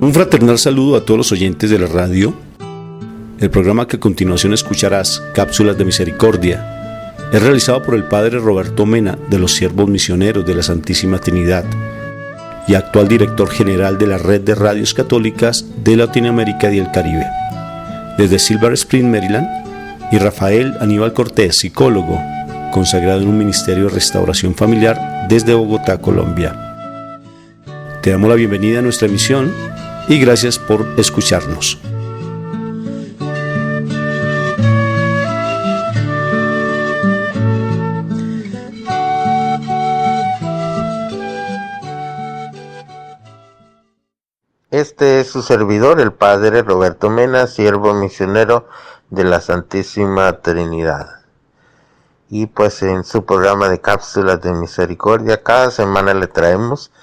Un fraternal saludo a todos los oyentes de la radio. El programa que a continuación escucharás, Cápsulas de Misericordia, es realizado por el Padre Roberto Mena de los Siervos Misioneros de la Santísima Trinidad y actual director general de la Red de Radios Católicas de Latinoamérica y el Caribe. Desde Silver Spring, Maryland, y Rafael Aníbal Cortés, psicólogo, consagrado en un ministerio de restauración familiar desde Bogotá, Colombia. Te damos la bienvenida a nuestra emisión y gracias por escucharnos. Este es su servidor, el Padre Roberto Mena, siervo misionero de la Santísima Trinidad. Y pues en su programa de Cápsulas de Misericordia, cada semana le traemos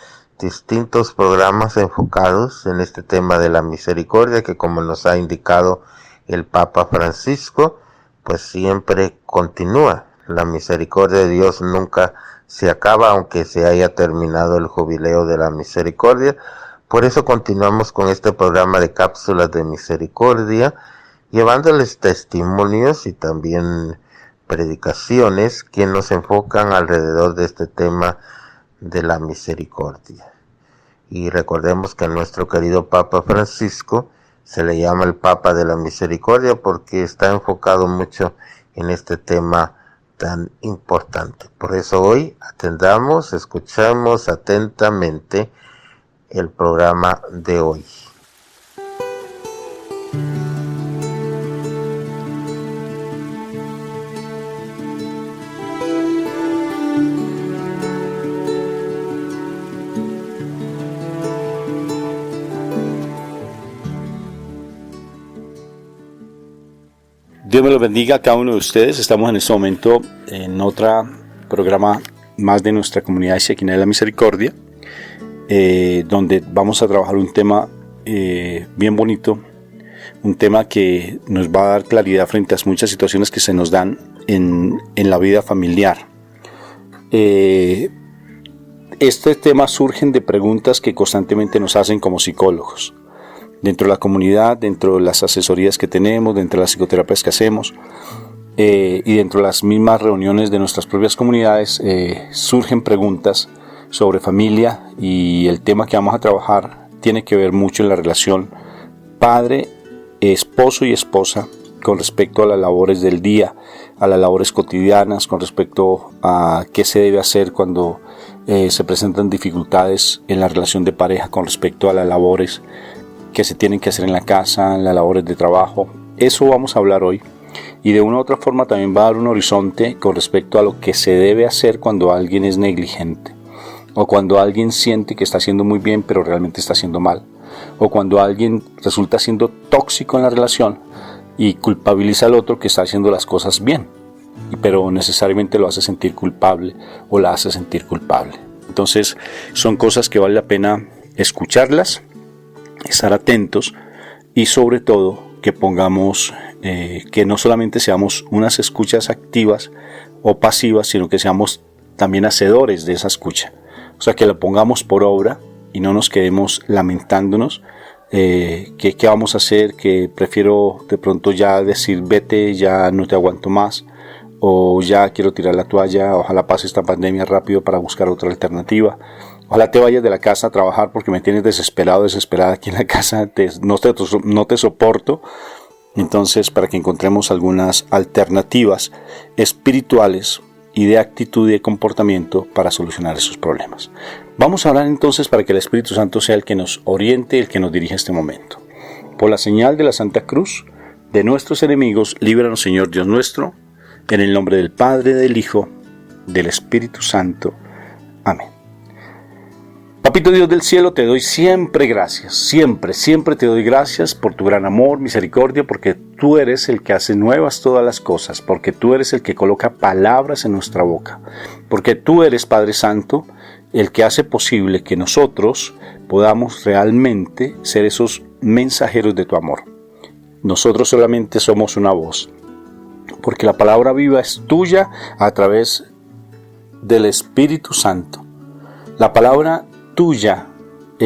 distintos programas enfocados en este tema de la misericordia, que como nos ha indicado el Papa Francisco, pues siempre continúa. La misericordia de Dios nunca se acaba, aunque se haya terminado el jubileo de la misericordia. Por eso continuamos con este programa de Cápsulas de Misericordia, llevándoles testimonios y también predicaciones que nos enfocan alrededor de este tema de la misericordia. Y recordemos que a nuestro querido Papa Francisco se le llama el Papa de la Misericordia porque está enfocado mucho en este tema tan importante. Por eso hoy escuchamos atentamente el programa de hoy. Dios me los bendiga a cada uno de ustedes. Estamos en este momento en otro programa más de nuestra comunidad Shekinah de la Misericordia, donde vamos a trabajar un tema bien bonito, un tema que nos va a dar claridad frente a muchas situaciones que se nos dan en la vida familiar. Este tema surgen de preguntas que constantemente nos hacen como psicólogos. Dentro de la comunidad, dentro de las asesorías que tenemos, dentro de las psicoterapias que hacemos y dentro de las mismas reuniones de nuestras propias comunidades, surgen preguntas sobre familia, y el tema que vamos a trabajar tiene que ver mucho en la relación padre, esposo y esposa con respecto a las labores del día, a las labores cotidianas, con respecto a qué se debe hacer cuando se presentan dificultades en la relación de pareja con respecto a las labores que se tienen que hacer en la casa, en las labores de trabajo. Eso vamos a hablar hoy, y de una u otra forma también va a dar un horizonte con respecto a lo que se debe hacer cuando alguien es negligente, o cuando alguien siente que está haciendo muy bien pero realmente está haciendo mal, o cuando alguien resulta siendo tóxico en la relación y culpabiliza al otro que está haciendo las cosas bien, pero necesariamente lo hace sentir culpable o la hace sentir culpable. Entonces son cosas que vale la pena escucharlas, estar atentos, y sobre todo que pongamos que no solamente seamos unas escuchas activas o pasivas, sino que seamos también hacedores de esa escucha. O sea, que la pongamos por obra y no nos quedemos lamentándonos que qué vamos a hacer, que prefiero de pronto ya decir vete, ya no te aguanto más, o ya quiero tirar la toalla, ojalá pase esta pandemia rápido para buscar otra alternativa. Ojalá te vayas de la casa a trabajar porque me tienes desesperado, desesperada aquí en la casa, no te soporto. Entonces, para que encontremos algunas alternativas espirituales y de actitud y de comportamiento para solucionar esos problemas. Vamos a hablar entonces para que el Espíritu Santo sea el que nos oriente, el que nos dirija este momento. Por la señal de la Santa Cruz de nuestros enemigos, líbranos, Señor Dios nuestro, en el nombre del Padre, del Hijo, del Espíritu Santo. Amén. Papito Dios del cielo, te doy siempre gracias, siempre te doy gracias por tu gran amor, misericordia, porque tú eres el que hace nuevas todas las cosas, porque tú eres el que coloca palabras en nuestra boca, porque tú eres, Padre Santo, el que hace posible que nosotros podamos realmente ser esos mensajeros de tu amor. Nosotros solamente somos una voz, porque la palabra viva es tuya a través del Espíritu Santo. La palabra tuya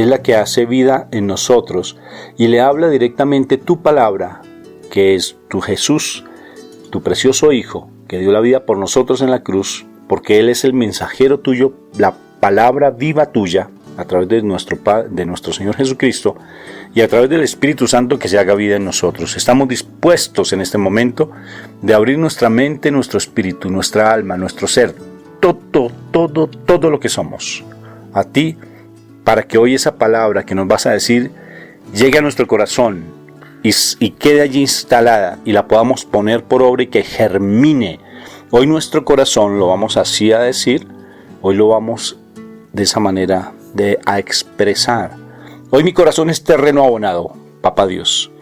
es la que hace vida en nosotros y le habla directamente tu palabra, que es tu Jesús, tu precioso Hijo, que dio la vida por nosotros en la cruz, porque Él es el mensajero tuyo, la palabra viva tuya, a través de nuestro Señor Jesucristo y a través del Espíritu Santo que se haga vida en nosotros. Estamos dispuestos en este momento de abrir nuestra mente, nuestro espíritu, nuestra alma, nuestro ser, todo lo que somos, a ti, para que hoy esa palabra que nos vas a decir llegue a nuestro corazón y quede allí instalada y la podamos poner por obra y que germine. Hoy nuestro corazón lo vamos así a decir, hoy lo vamos de esa manera a expresar. Hoy mi corazón es terreno abonado, Papá Dios.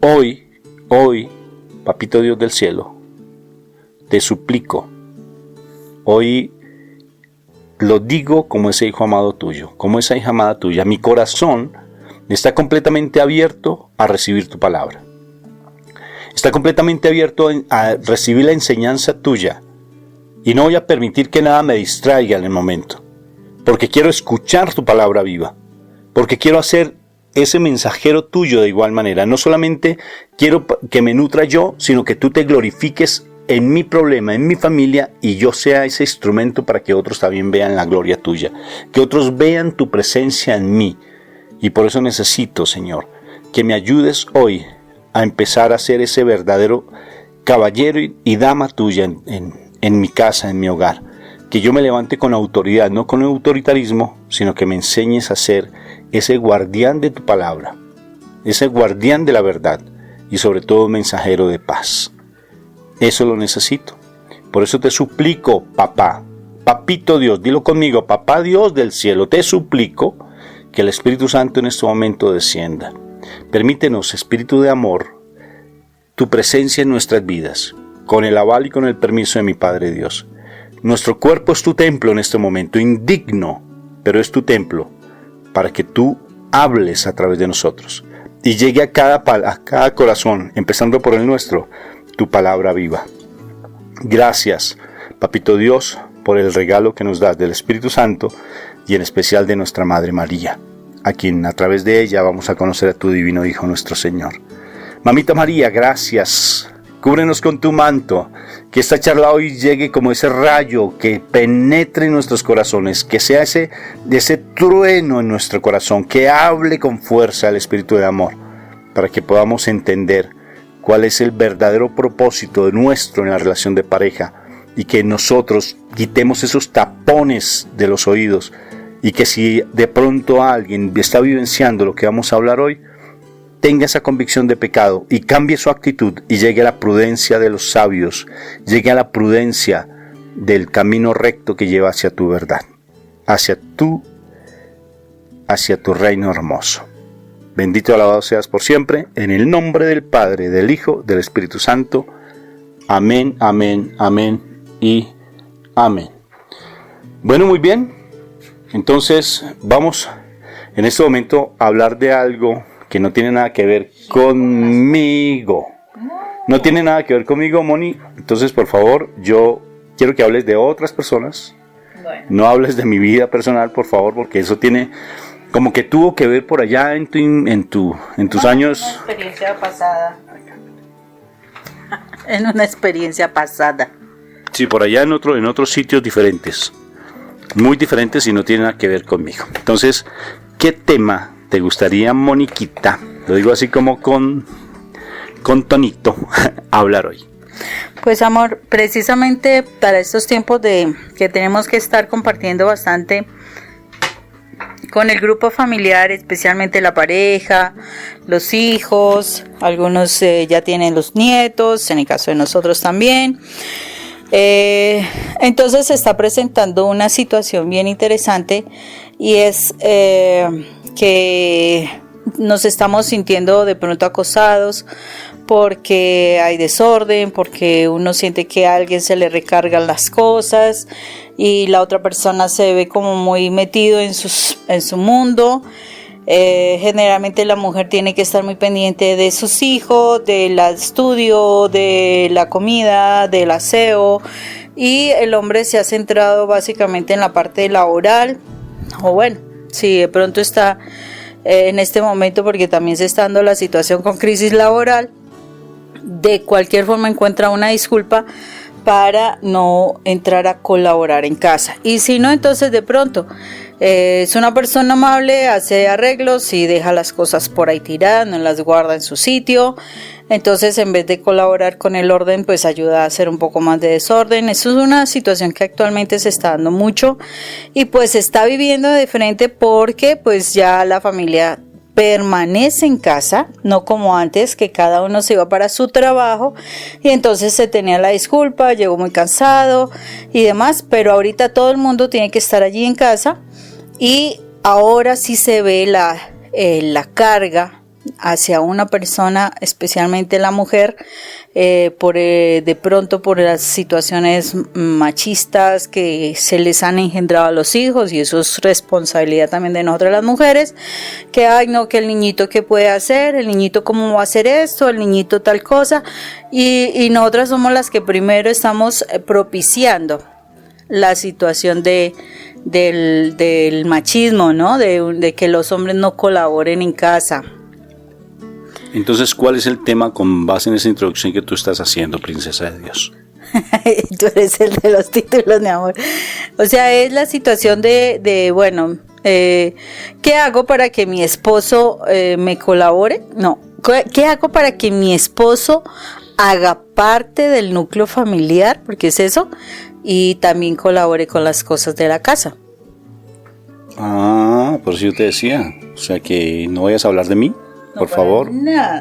Hoy, Papito Dios del cielo, te suplico. Hoy lo digo como ese hijo amado tuyo, como esa hija amada tuya. Mi corazón está completamente abierto a recibir tu palabra. Está completamente abierto a recibir la enseñanza tuya. Y no voy a permitir que nada me distraiga en el momento. Porque quiero escuchar tu palabra viva. Porque quiero hacer ese mensajero tuyo de igual manera. No solamente quiero que me nutra yo, sino que tú te glorifiques en mi problema, en mi familia, y yo sea ese instrumento para que otros también vean la gloria tuya. Que otros vean tu presencia en mí. Y por eso necesito, Señor, que me ayudes hoy a empezar a ser ese verdadero caballero y dama tuya en mi casa, en mi hogar. Que yo me levante con autoridad, no con autoritarismo, sino que me enseñes a ser ese guardián de tu palabra, ese guardián de la verdad y sobre todo mensajero de paz. Eso lo necesito. Por eso te suplico, papá, papito Dios, dilo conmigo, papá Dios del cielo, te suplico que el Espíritu Santo en este momento descienda. Permítenos, Espíritu de amor, tu presencia en nuestras vidas, con el aval y con el permiso de mi Padre Dios. Nuestro cuerpo es tu templo en este momento, indigno, pero es tu templo, para que tú hables a través de nosotros y llegue a cada corazón, empezando por el nuestro, tu palabra viva. Gracias, Papito Dios, por el regalo que nos das del Espíritu Santo y en especial de nuestra Madre María, a quien a través de ella vamos a conocer a tu divino Hijo nuestro Señor. Mamita María, gracias. Cúbrenos con tu manto, que esta charla hoy llegue como ese rayo que penetre en nuestros corazones, que sea ese trueno en nuestro corazón, que hable con fuerza el Espíritu de amor, para que podamos entender cuál es el verdadero propósito nuestro en la relación de pareja y que nosotros quitemos esos tapones de los oídos y que si de pronto alguien está vivenciando lo que vamos a hablar hoy, tenga esa convicción de pecado y cambie su actitud y llegue a la prudencia de los sabios, llegue a la prudencia del camino recto que lleva hacia tu verdad, hacia tu reino hermoso. Bendito y alabado seas por siempre, en el nombre del Padre, del Hijo, del Espíritu Santo. Amén, amén, amén y amén. Bueno, muy bien. Entonces vamos en este momento a hablar de algo que no tiene nada que ver conmigo. No tiene nada que ver conmigo, Moni. Entonces, por favor, yo quiero que hables de otras personas. Bueno. No hables de mi vida personal, por favor, porque eso tiene como que tuvo que ver por allá en tus años. Una experiencia pasada. En una experiencia pasada. Sí, por allá en otros sitios diferentes. Muy diferentes y no tiene nada que ver conmigo. Entonces, ¿qué tema te gustaría, Moniquita, lo digo así como con tonito, hablar hoy? Pues amor, precisamente para estos tiempos que tenemos que estar compartiendo bastante con el grupo familiar, especialmente la pareja, los hijos, algunos ya tienen los nietos, en el caso de nosotros también. Entonces se está presentando una situación bien interesante y es que nos estamos sintiendo de pronto acosados porque hay desorden, porque uno siente que a alguien se le recargan las cosas y la otra persona se ve como muy metido en su mundo. Generalmente la mujer tiene que estar muy pendiente de sus hijos, del estudio, de la comida, del aseo, y el hombre se ha centrado básicamente en la parte laboral, o bueno, si de pronto está en este momento, porque también se está dando la situación con crisis laboral, de cualquier forma encuentra una disculpa para no entrar a colaborar en casa. Y si no, entonces de pronto es una persona amable, hace arreglos y deja las cosas por ahí tiradas, no las guarda en su sitio. Entonces, en vez de colaborar con el orden, pues ayuda a hacer un poco más de desorden. Eso es una situación que actualmente se está dando mucho y pues se está viviendo de frente porque pues ya la familia permanece en casa, no como antes que cada uno se iba para su trabajo y entonces se tenía la disculpa, llegó muy cansado y demás, pero ahorita todo el mundo tiene que estar allí en casa y ahora sí se ve la carga hacia una persona, especialmente la mujer, de pronto por las situaciones machistas que se les han engendrado a los hijos, y eso es responsabilidad también de nosotras las mujeres, que ay no, que el niñito qué puede hacer, el niñito cómo va a hacer esto, el niñito tal cosa, y nosotras somos las que primero estamos propiciando la situación del machismo, ¿no? De que los hombres no colaboren en casa. Entonces, ¿cuál es el tema con base en esa introducción que tú estás haciendo, princesa de Dios? Tú eres el de los títulos, mi amor. O sea, es la situación bueno, ¿qué hago para que mi esposo me colabore? No, ¿qué hago para que mi esposo haga parte del núcleo familiar? Porque es eso, y también colabore con las cosas de la casa. Ah, por eso yo te decía, o sea, que no vayas a hablar de mí. Por favor,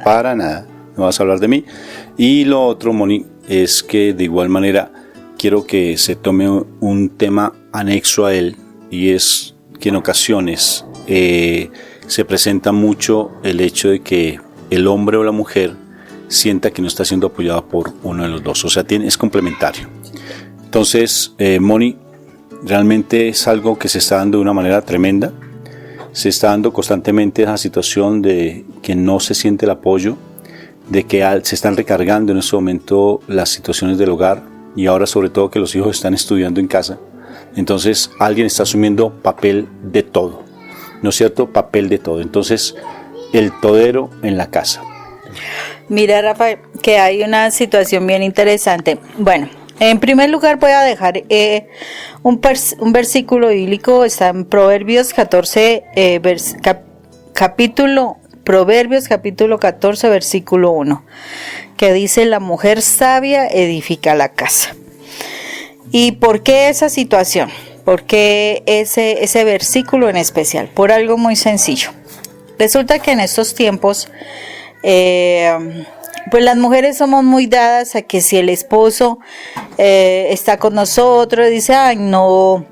para nada, no vas a hablar de mí. Y lo otro, Moni, es que de igual manera quiero que se tome un tema anexo a él, y es que en ocasiones se presenta mucho el hecho de que el hombre o la mujer sienta que no está siendo apoyado por uno de los dos, o sea, es complementario. Entonces, Moni, realmente es algo que se está dando de una manera tremenda. Se está dando constantemente esa situación de que no se siente el apoyo, de que se están recargando en este momento las situaciones del hogar, y ahora sobre todo que los hijos están estudiando en casa. Entonces alguien está asumiendo papel de todo, ¿no es cierto? Papel de todo. Entonces el todero en la casa. Mira, Rafael, que hay una situación bien interesante. Bueno, en primer lugar voy a dejar un versículo bíblico, está en Proverbios 14, Proverbios capítulo 14, versículo 1, que dice: la mujer sabia edifica la casa. ¿Y por qué esa situación? ¿Por qué ese versículo en especial? Por algo muy sencillo. Resulta que en estos tiempos pues las mujeres somos muy dadas a que si el esposo está con nosotros, dice, ay, no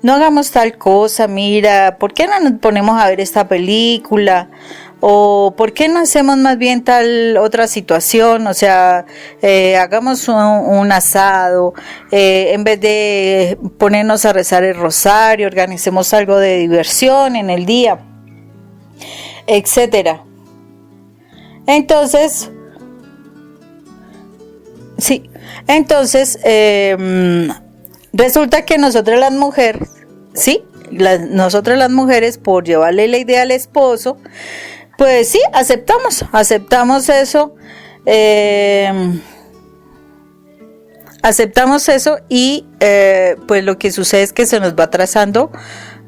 hagamos tal cosa, mira, ¿por qué no nos ponemos a ver esta película? O ¿por qué no hacemos más bien tal otra situación? O sea, hagamos un asado, en vez de ponernos a rezar el rosario, organicemos algo de diversión en el día, etcétera. Entonces, resulta que nosotras las mujeres, nosotras las mujeres, por llevarle la idea al esposo, pues sí, aceptamos eso, y pues lo que sucede es que se nos va atrasando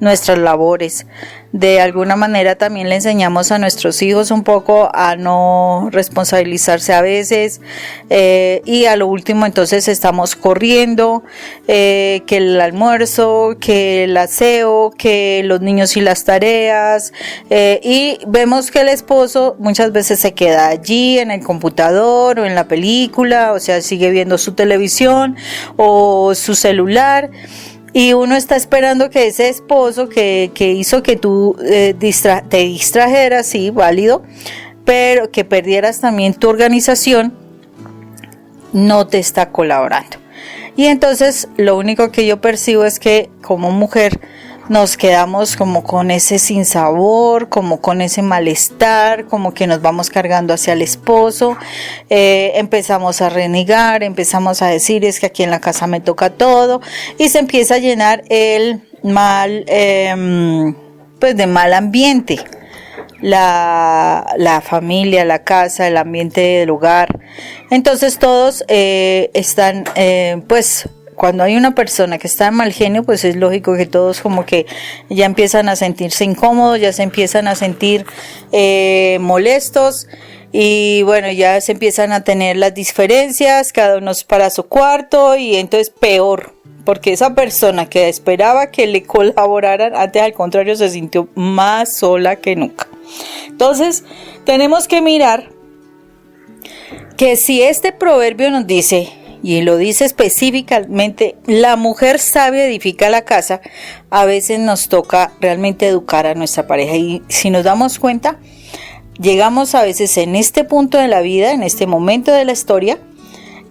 nuestras labores. De alguna manera también le enseñamos a nuestros hijos un poco a no responsabilizarse a veces, y a lo último entonces estamos corriendo, que el almuerzo, que el aseo, que los niños y las tareas, y vemos que el esposo muchas veces se queda allí en el computador o en la película, o sea, sigue viendo su televisión o su celular. Y uno está esperando que ese esposo que hizo que tú te distrajeras, sí, válido, pero que perdieras también tu organización, no te está colaborando. Y entonces lo único que yo percibo es que como mujer nos quedamos como con ese sinsabor, como con ese malestar, como que nos vamos cargando hacia el esposo, empezamos a renegar, empezamos a decir es que aquí en la casa me toca todo, y se empieza a llenar el mal pues de mal ambiente. La familia, la casa, el ambiente del hogar. Entonces todos están, pues cuando hay una persona que está en mal genio, pues es lógico que todos como que ya empiezan a sentirse incómodos, ya se empiezan a sentir molestos. Y bueno, ya se empiezan a tener las diferencias, cada uno es para su cuarto y entonces peor, porque esa persona que esperaba que le colaboraran, antes al contrario se sintió más sola que nunca. Entonces tenemos que mirar que si este proverbio nos dice, y lo dice específicamente, la mujer sabia edifica la casa, a veces nos toca realmente educar a nuestra pareja. Y si nos damos cuenta, llegamos a veces en este punto de la vida, en este momento de la historia,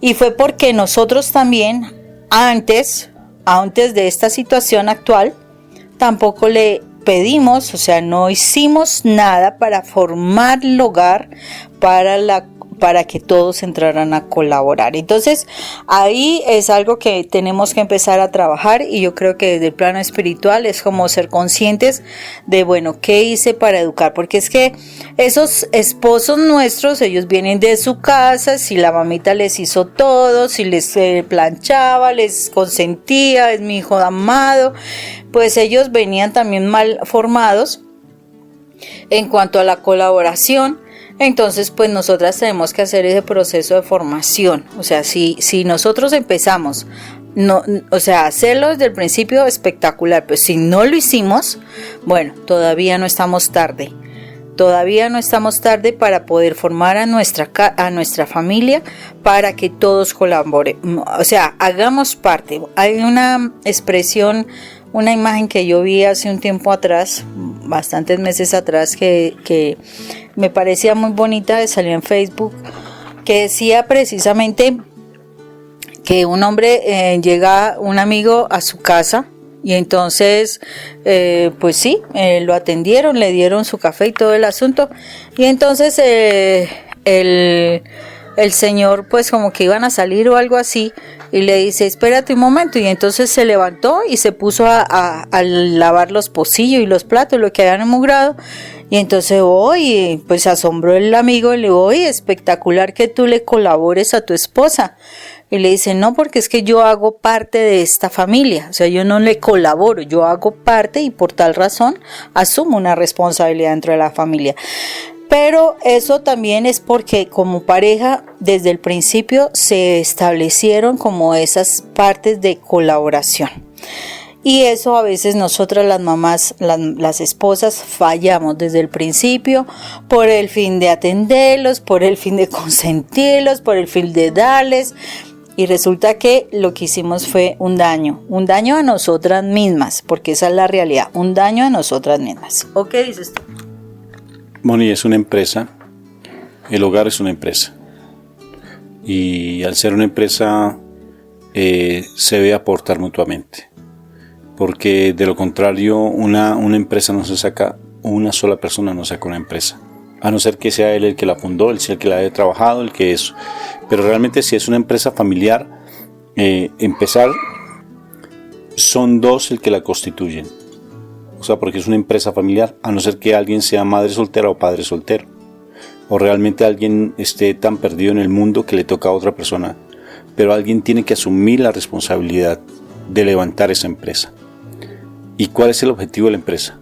y fue porque nosotros también, antes de esta situación actual, tampoco le pedimos, o sea, no hicimos nada para formar el hogar para que todos entraran a colaborar. Entonces, ahí es algo que tenemos que empezar a trabajar, y yo creo que desde el plano espiritual es como ser conscientes de, bueno, ¿qué hice para educar? Porque es que esos esposos nuestros, ellos vienen de su casa, si la mamita les hizo todo, si les planchaba, les consentía, es mi hijo amado, pues ellos venían también mal formados en cuanto a la colaboración. Entonces, pues nosotras tenemos que hacer ese proceso de formación. O sea, si nosotros empezamos, hacerlo desde el principio, espectacular. Pues si no lo hicimos, bueno, todavía no estamos tarde. Todavía no estamos tarde para poder formar a nuestra familia, para que todos colaboren. O sea, hagamos parte. Hay una expresión, una imagen que yo vi hace un tiempo atrás, bastantes meses atrás, que me parecía muy bonita, salió en Facebook, que decía precisamente que un hombre llega un amigo a su casa y entonces pues sí, lo atendieron, le dieron su café y todo el asunto, y entonces el señor pues como que iban a salir o algo así, y le dice, espérate un momento, y entonces se levantó y se puso a lavar los pocillos y los platos, lo que habían emogrado. Y entonces hoy pues se asombró el amigo y le dijo, oye, espectacular que tú le colabores a tu esposa. Y le dice, no, porque es que yo hago parte de esta familia, o sea, yo no le colaboro, yo hago parte y por tal razón asumo una responsabilidad dentro de la familia. Pero eso también es porque como pareja desde el principio se establecieron como esas partes de colaboración. Y eso a veces nosotras las mamás, las esposas, fallamos desde el principio por el fin de atenderlos, por el fin de consentirlos, por el fin de darles. Y resulta que lo que hicimos fue un daño a nosotras mismas, porque esa es la realidad, un daño a nosotras mismas. ¿O qué dices tú? Moni, es una empresa, el hogar es una empresa, y al ser una empresa se debe aportar mutuamente, porque de lo contrario una empresa no se saca, una sola persona no saca una empresa, a no ser que sea él el que la fundó, el que la haya trabajado, el que es. Pero realmente si es una empresa familiar, empezar, son dos el que la constituyen. O sea, porque es una empresa familiar, a no ser que alguien sea madre soltera o padre soltero, o realmente alguien esté tan perdido en el mundo que le toca a otra persona, pero alguien tiene que asumir la responsabilidad de levantar esa empresa. ¿Y cuál es el objetivo de la empresa?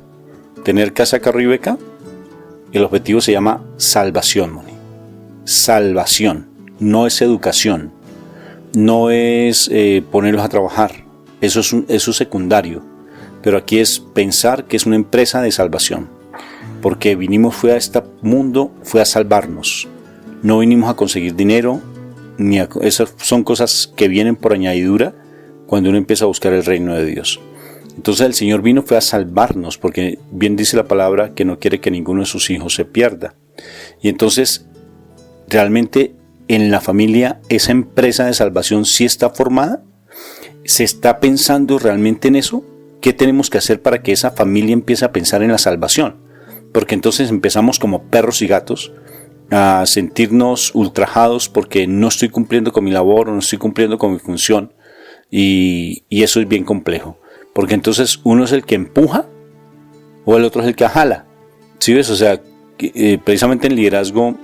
¿Tener casa, carro y beca? El objetivo se llama salvación, Moni. Salvación, no es educación, no es ponerlos a trabajar, eso es secundario. Pero aquí es pensar que es una empresa de salvación, porque fue a este mundo, fue a salvarnos, no vinimos a conseguir dinero, esas son cosas que vienen por añadidura cuando uno empieza a buscar el reino de Dios. Entonces el Señor fue a salvarnos, porque bien dice la palabra que no quiere que ninguno de sus hijos se pierda. Y entonces realmente en la familia esa empresa de salvación sí está formada, se está pensando realmente en eso. ¿Qué tenemos que hacer para que esa familia empiece a pensar en la salvación? Porque entonces empezamos como perros y gatos a sentirnos ultrajados porque no estoy cumpliendo con mi labor o no estoy cumpliendo con mi función, y eso es bien complejo, porque entonces uno es el que empuja o el otro es el que jala. ¿Sí ves? O sea, precisamente en liderazgo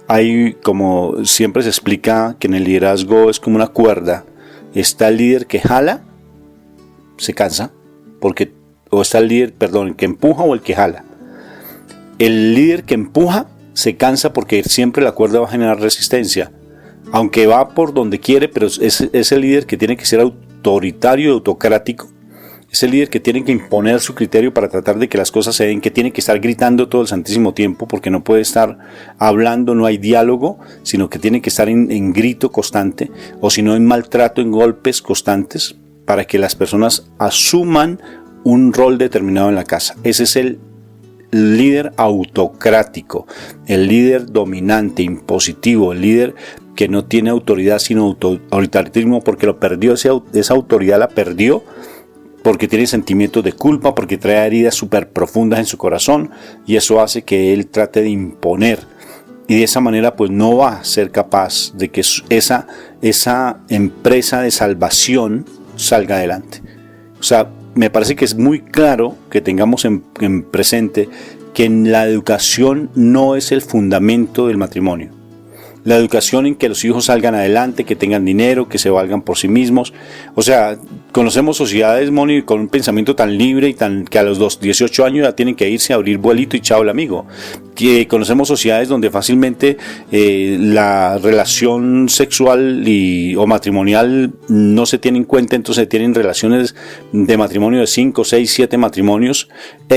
hay, como siempre se explica, que en el liderazgo es como una cuerda. Está el líder que jala, se cansa, o está el líder, el que empuja o el que jala. El líder que empuja se cansa porque siempre la cuerda va a generar resistencia, aunque va por donde quiere, pero es el líder que tiene que ser autoritario y autocrático. Es el líder que tiene que imponer su criterio para tratar de que las cosas se den, que tiene que estar gritando todo el santísimo tiempo, porque no puede estar hablando, no hay diálogo, sino que tiene que estar en grito constante, o si no en maltrato, en golpes constantes, para que las personas asuman un rol determinado en la casa. Ese es el líder autocrático, el líder dominante, impositivo, el líder que no tiene autoridad sino autoritarismo, porque lo perdió, esa autoridad la perdió porque tiene sentimientos de culpa, porque trae heridas súper profundas en su corazón, y eso hace que él trate de imponer, y de esa manera pues no va a ser capaz de que esa empresa de salvación salga adelante. O sea, me parece que es muy claro que tengamos en presente que en la educación no es el fundamento del matrimonio. La educación en que los hijos salgan adelante, que tengan dinero, que se valgan por sí mismos. O sea, conocemos sociedades, Moni, con un pensamiento tan libre y que a los 18 años ya tienen que irse a abrir vuelito y chao el amigo. Que conocemos sociedades donde fácilmente la relación sexual o matrimonial no se tiene en cuenta, entonces tienen relaciones de matrimonio de 5, 6, 7 matrimonios.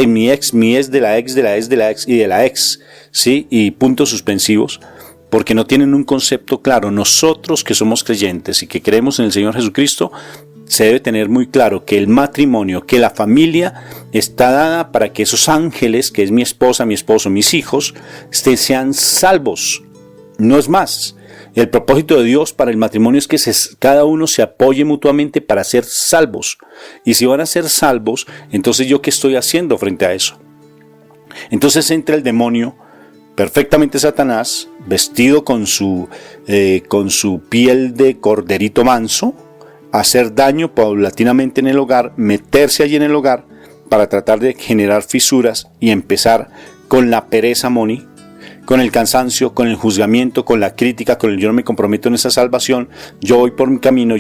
Mi ex de la ex, de la ex, de la ex y de la ex, ¿sí? Y puntos suspensivos. Porque no tienen un concepto claro. Nosotros que somos creyentes y que creemos en el Señor Jesucristo, se debe tener muy claro que el matrimonio, que la familia está dada para que esos ángeles, que es mi esposa, mi esposo, mis hijos, sean salvos. No es más. El propósito de Dios para el matrimonio es que cada uno se apoye mutuamente para ser salvos. Y si van a ser salvos, entonces ¿yo qué estoy haciendo frente a eso? Entonces entra el demonio, perfectamente Satanás, vestido con su piel de corderito manso, hacer daño paulatinamente en el hogar, meterse allí en el hogar para tratar de generar fisuras y empezar con la pereza, Moni, con el cansancio, con el juzgamiento, con la crítica, con el yo no me comprometo en esa salvación, yo voy por mi camino,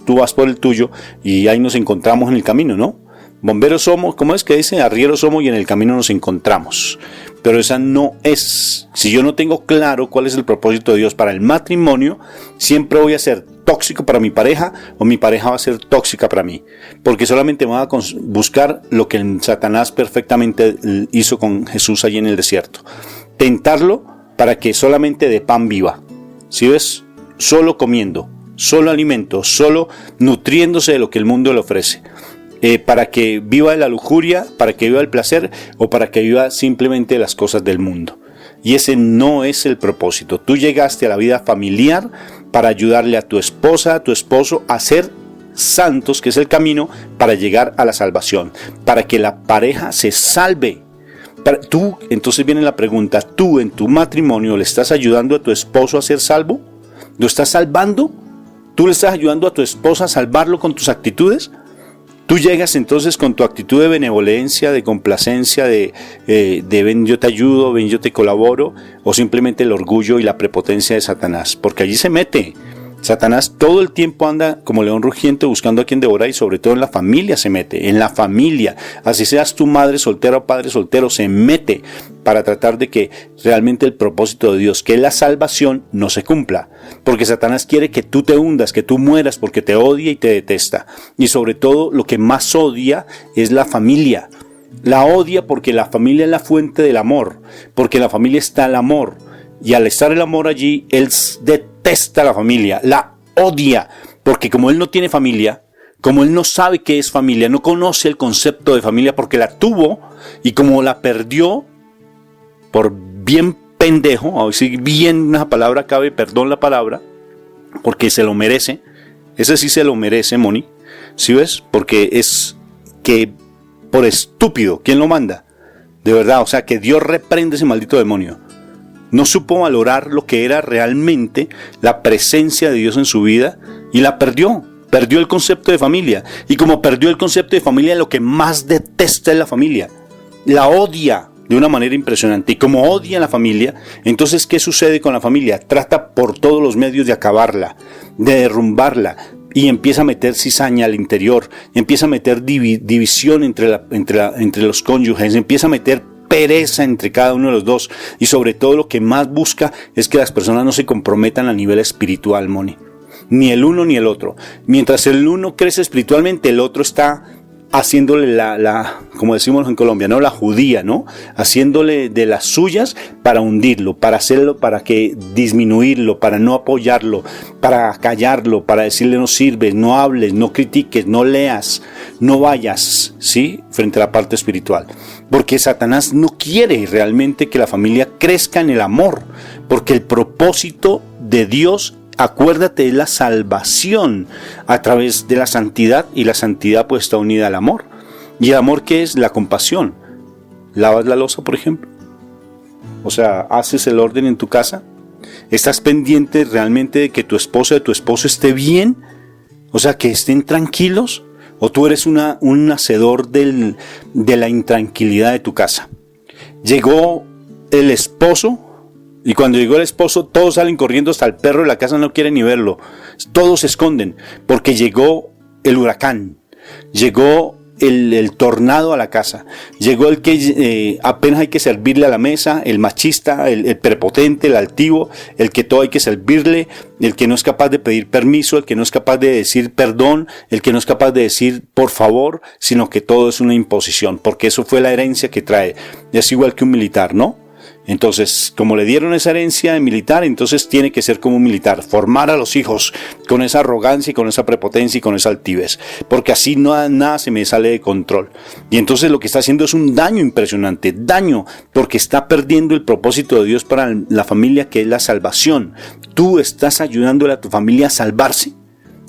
tú vas por el tuyo, y ahí nos encontramos en el camino, ¿no? Bomberos somos, ¿cómo es que dice? Arrieros somos y en el camino nos encontramos. Pero esa no es. Si yo no tengo claro cuál es el propósito de Dios para el matrimonio, siempre voy a ser tóxico para mi pareja o mi pareja va a ser tóxica para mí. Porque solamente van a buscar lo que el Satanás perfectamente hizo con Jesús allí en el desierto. Tentarlo para que solamente de pan viva. ¿Sí ves? Solo comiendo, solo alimento, solo nutriéndose de lo que el mundo le ofrece. Para que viva de la lujuria, para que viva el placer o para que viva simplemente las cosas del mundo. Y ese no es el propósito. Tú llegaste a la vida familiar para ayudarle a tu esposa, a tu esposo a ser santos, que es el camino para llegar a la salvación, para que la pareja se salve. Entonces viene la pregunta, ¿tú en tu matrimonio le estás ayudando a tu esposo a ser salvo? ¿Lo estás salvando? ¿Tú le estás ayudando a tu esposa a salvarlo con tus actitudes? Tú llegas entonces con tu actitud de benevolencia, de complacencia, de ven yo te ayudo, ven yo te colaboro, o simplemente el orgullo y la prepotencia de Satanás, porque allí se mete. Satanás todo el tiempo anda como león rugiente buscando a quien devorar, y sobre todo en la familia se mete, en la familia, así seas tu madre soltera o padre soltero, se mete para tratar de que realmente el propósito de Dios, que es la salvación, no se cumpla, porque Satanás quiere que tú te hundas, que tú mueras, porque te odia y te detesta, y sobre todo lo que más odia es la familia. La odia porque la familia es la fuente del amor, porque en la familia está el amor, y al estar el amor allí, él detesta a la familia, la odia, porque como él no tiene familia, como él no sabe qué es familia, no conoce el concepto de familia porque la tuvo, y como la perdió por bien pendejo, a decir bien una palabra cabe, perdón la palabra, porque se lo merece, ese sí se lo merece, Moni, ¿sí ves? Porque es que por estúpido, ¿quién lo manda? De verdad, o sea, que Dios reprende ese maldito demonio. No supo valorar lo que era realmente la presencia de Dios en su vida y la perdió. Perdió el concepto de familia. Y como perdió el concepto de familia, lo que más detesta es la familia. La odia de una manera impresionante. Y como odia a la familia, entonces, ¿qué sucede con la familia? Trata por todos los medios de acabarla, de derrumbarla. Y empieza a meter cizaña al interior. Empieza a meter división entre los cónyuges. Empieza a meter pereza entre cada uno de los dos. Y sobre todo lo que más busca es que las personas no se comprometan a nivel espiritual, Moni. Ni el uno ni el otro. Mientras el uno crece espiritualmente, el otro está haciéndole como decimos en Colombia, ¿no? La judía, ¿no? Haciéndole de las suyas para hundirlo, para hacerlo, para que disminuirlo, para no apoyarlo, para callarlo, para decirle no sirves, no hables, no critiques, no leas, no vayas, ¿sí? Frente a la parte espiritual. Porque Satanás no quiere realmente que la familia crezca en el amor, porque el propósito de Dios, acuérdate, es la salvación a través de la santidad, y la santidad pues está unida al amor. ¿Y el amor qué es? La compasión. ¿Lavas la loza, por ejemplo? O sea, ¿haces el orden en tu casa? ¿Estás pendiente realmente de que tu esposa o tu esposo esté bien? O sea, que estén tranquilos. ¿O tú eres un hacedor de la intranquilidad de tu casa? Llegó el esposo. Y cuando llegó el esposo, todos salen corriendo, hasta el perro de la casa no quiere ni verlo. Todos se esconden, porque llegó el huracán, llegó el tornado a la casa, llegó el que apenas hay que servirle a la mesa, el machista, el prepotente, el altivo, el que todo hay que servirle, el que no es capaz de pedir permiso, el que no es capaz de decir perdón, el que no es capaz de decir por favor, sino que todo es una imposición, porque eso fue la herencia que trae. Es igual que un militar, ¿no? Entonces, como le dieron esa herencia de militar, entonces tiene que ser como un militar, formar a los hijos con esa arrogancia y con esa prepotencia y con esa altivez, porque así nada se me sale de control. Y entonces lo que está haciendo es un daño impresionante, daño, porque está perdiendo el propósito de Dios para la familia, que es la salvación. Tú estás ayudándole a tu familia a salvarse.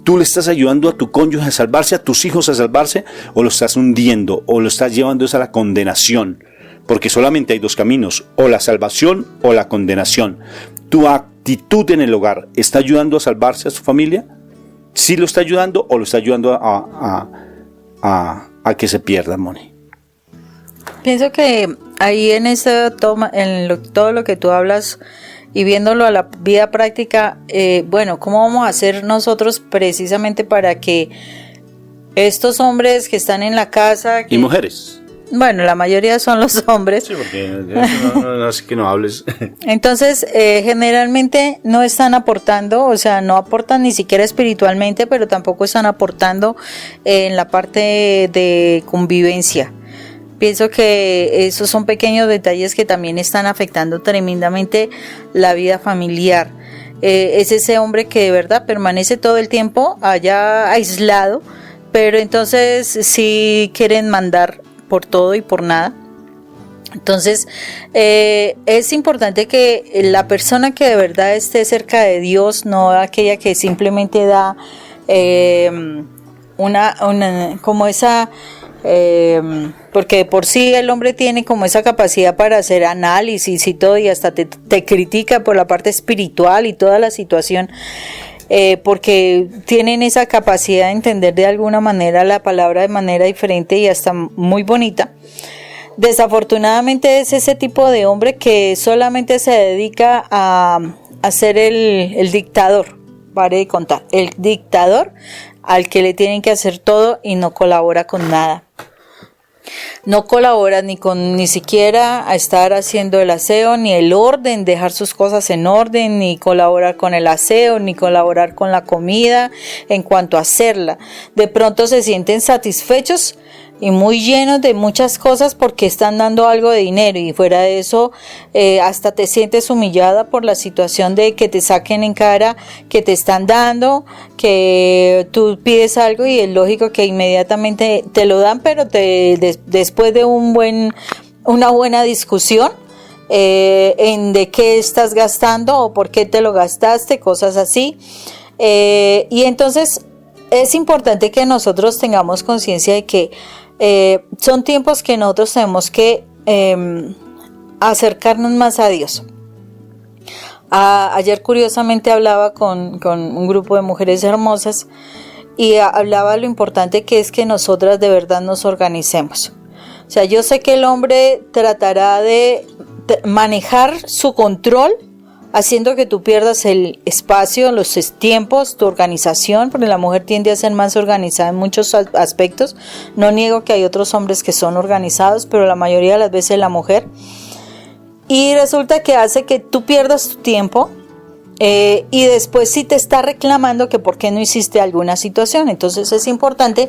¿Tú le estás ayudando a tu cónyuge a salvarse, a tus hijos a salvarse, o lo estás hundiendo, o lo estás llevando a la condenación? Porque solamente hay dos caminos, o la salvación o la condenación. ¿Tu actitud en el hogar está ayudando a salvarse a su familia? ¿Sí lo está ayudando o lo está ayudando a que se pierda, Moni? Pienso que ahí en todo lo que tú hablas y viéndolo a la vida práctica, bueno, ¿cómo vamos a hacer nosotros precisamente para que estos hombres que están en la casa... Y mujeres. Bueno, la mayoría son los hombres. Sí, porque así que no hables. Entonces, generalmente no están aportando, o sea, no aportan ni siquiera espiritualmente, pero tampoco están aportando en la parte de convivencia. Pienso que esos son pequeños detalles que también están afectando tremendamente la vida familiar. Es ese hombre que de verdad permanece todo el tiempo allá aislado, pero entonces sí quieren mandar por todo y por nada. Entonces es importante que la persona que de verdad esté cerca de Dios, no aquella que simplemente da como esa porque por sí el hombre tiene como esa capacidad para hacer análisis y todo, y hasta te critica por la parte espiritual y toda la situación, porque tienen esa capacidad de entender de alguna manera la palabra de manera diferente y hasta muy bonita. Desafortunadamente es ese tipo de hombre que solamente se dedica a ser el dictador, pare de contar, el dictador al que le tienen que hacer todo y no colabora con nada. No colabora ni siquiera a estar haciendo el aseo, ni el orden, dejar sus cosas en orden, ni colaborar con el aseo, ni colaborar con la comida en cuanto a hacerla. De pronto se sienten satisfechos y muy llenos de muchas cosas porque están dando algo de dinero, y fuera de eso hasta te sientes humillada por la situación de que te saquen en cara que te están dando, que tú pides algo y es lógico que inmediatamente te lo dan, pero después de una buena discusión en de qué estás gastando o por qué te lo gastaste, cosas así, y entonces es importante que nosotros tengamos conciencia de que son tiempos que nosotros tenemos que acercarnos más a Dios. Ayer curiosamente hablaba con un grupo de mujeres hermosas y hablaba lo importante que es que nosotras de verdad nos organicemos. O sea, yo sé que el hombre tratará de manejar su control, haciendo que tú pierdas el espacio, los tiempos, tu organización, porque la mujer tiende a ser más organizada en muchos aspectos. No niego que hay otros hombres que son organizados, pero la mayoría de las veces la mujer. Y resulta que hace que tú pierdas tu tiempo y después sí te está reclamando que por qué no hiciste alguna situación. Entonces es importante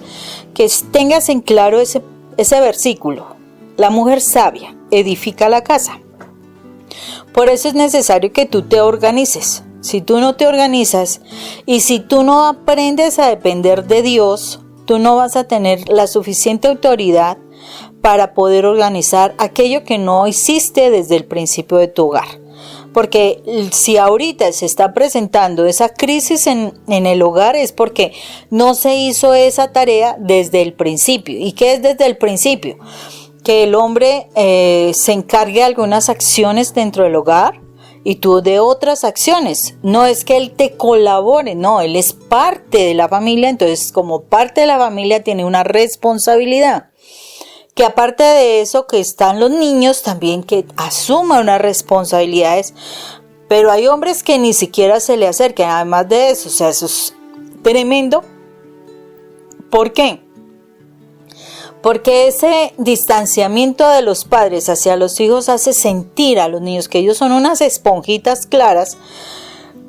que tengas en claro ese versículo. La mujer sabia edifica la casa. Por eso es necesario que tú te organices. Si tú no te organizas y si tú no aprendes a depender de Dios, tú no vas a tener la suficiente autoridad para poder organizar aquello que no hiciste desde el principio de tu hogar. Porque si ahorita se está presentando esa crisis en el hogar es porque no se hizo esa tarea desde el principio. ¿Y qué es desde el principio? Que el hombre se encargue de algunas acciones dentro del hogar y tú de otras acciones. No es que él te colabore, no, él es parte de la familia, entonces como parte de la familia tiene una responsabilidad. Que aparte de eso, que están los niños también que asuman unas responsabilidades, pero hay hombres que ni siquiera se le acercan, además de eso, o sea, eso es tremendo. ¿Por qué? Porque ese distanciamiento de los padres hacia los hijos hace sentir a los niños que ellos son unas esponjitas claras,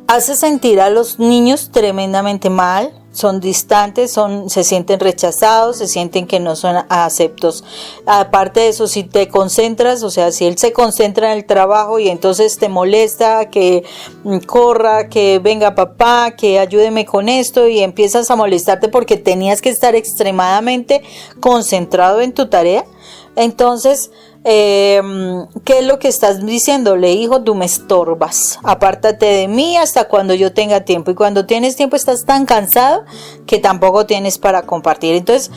hace sentir a los niños tremendamente mal, son distantes, se sienten rechazados, se sienten que no son aceptos. Aparte de eso, si te concentras, o sea, si él se concentra en el trabajo y entonces te molesta que corra, que venga papá, que ayúdeme con esto y empiezas a molestarte porque tenías que estar extremadamente concentrado en tu tarea, entonces ¿qué es lo que estás diciéndole? Hijo, tú me estorbas, apártate de mí hasta cuando yo tenga tiempo, y cuando tienes tiempo estás tan cansado que tampoco tienes para compartir. Entonces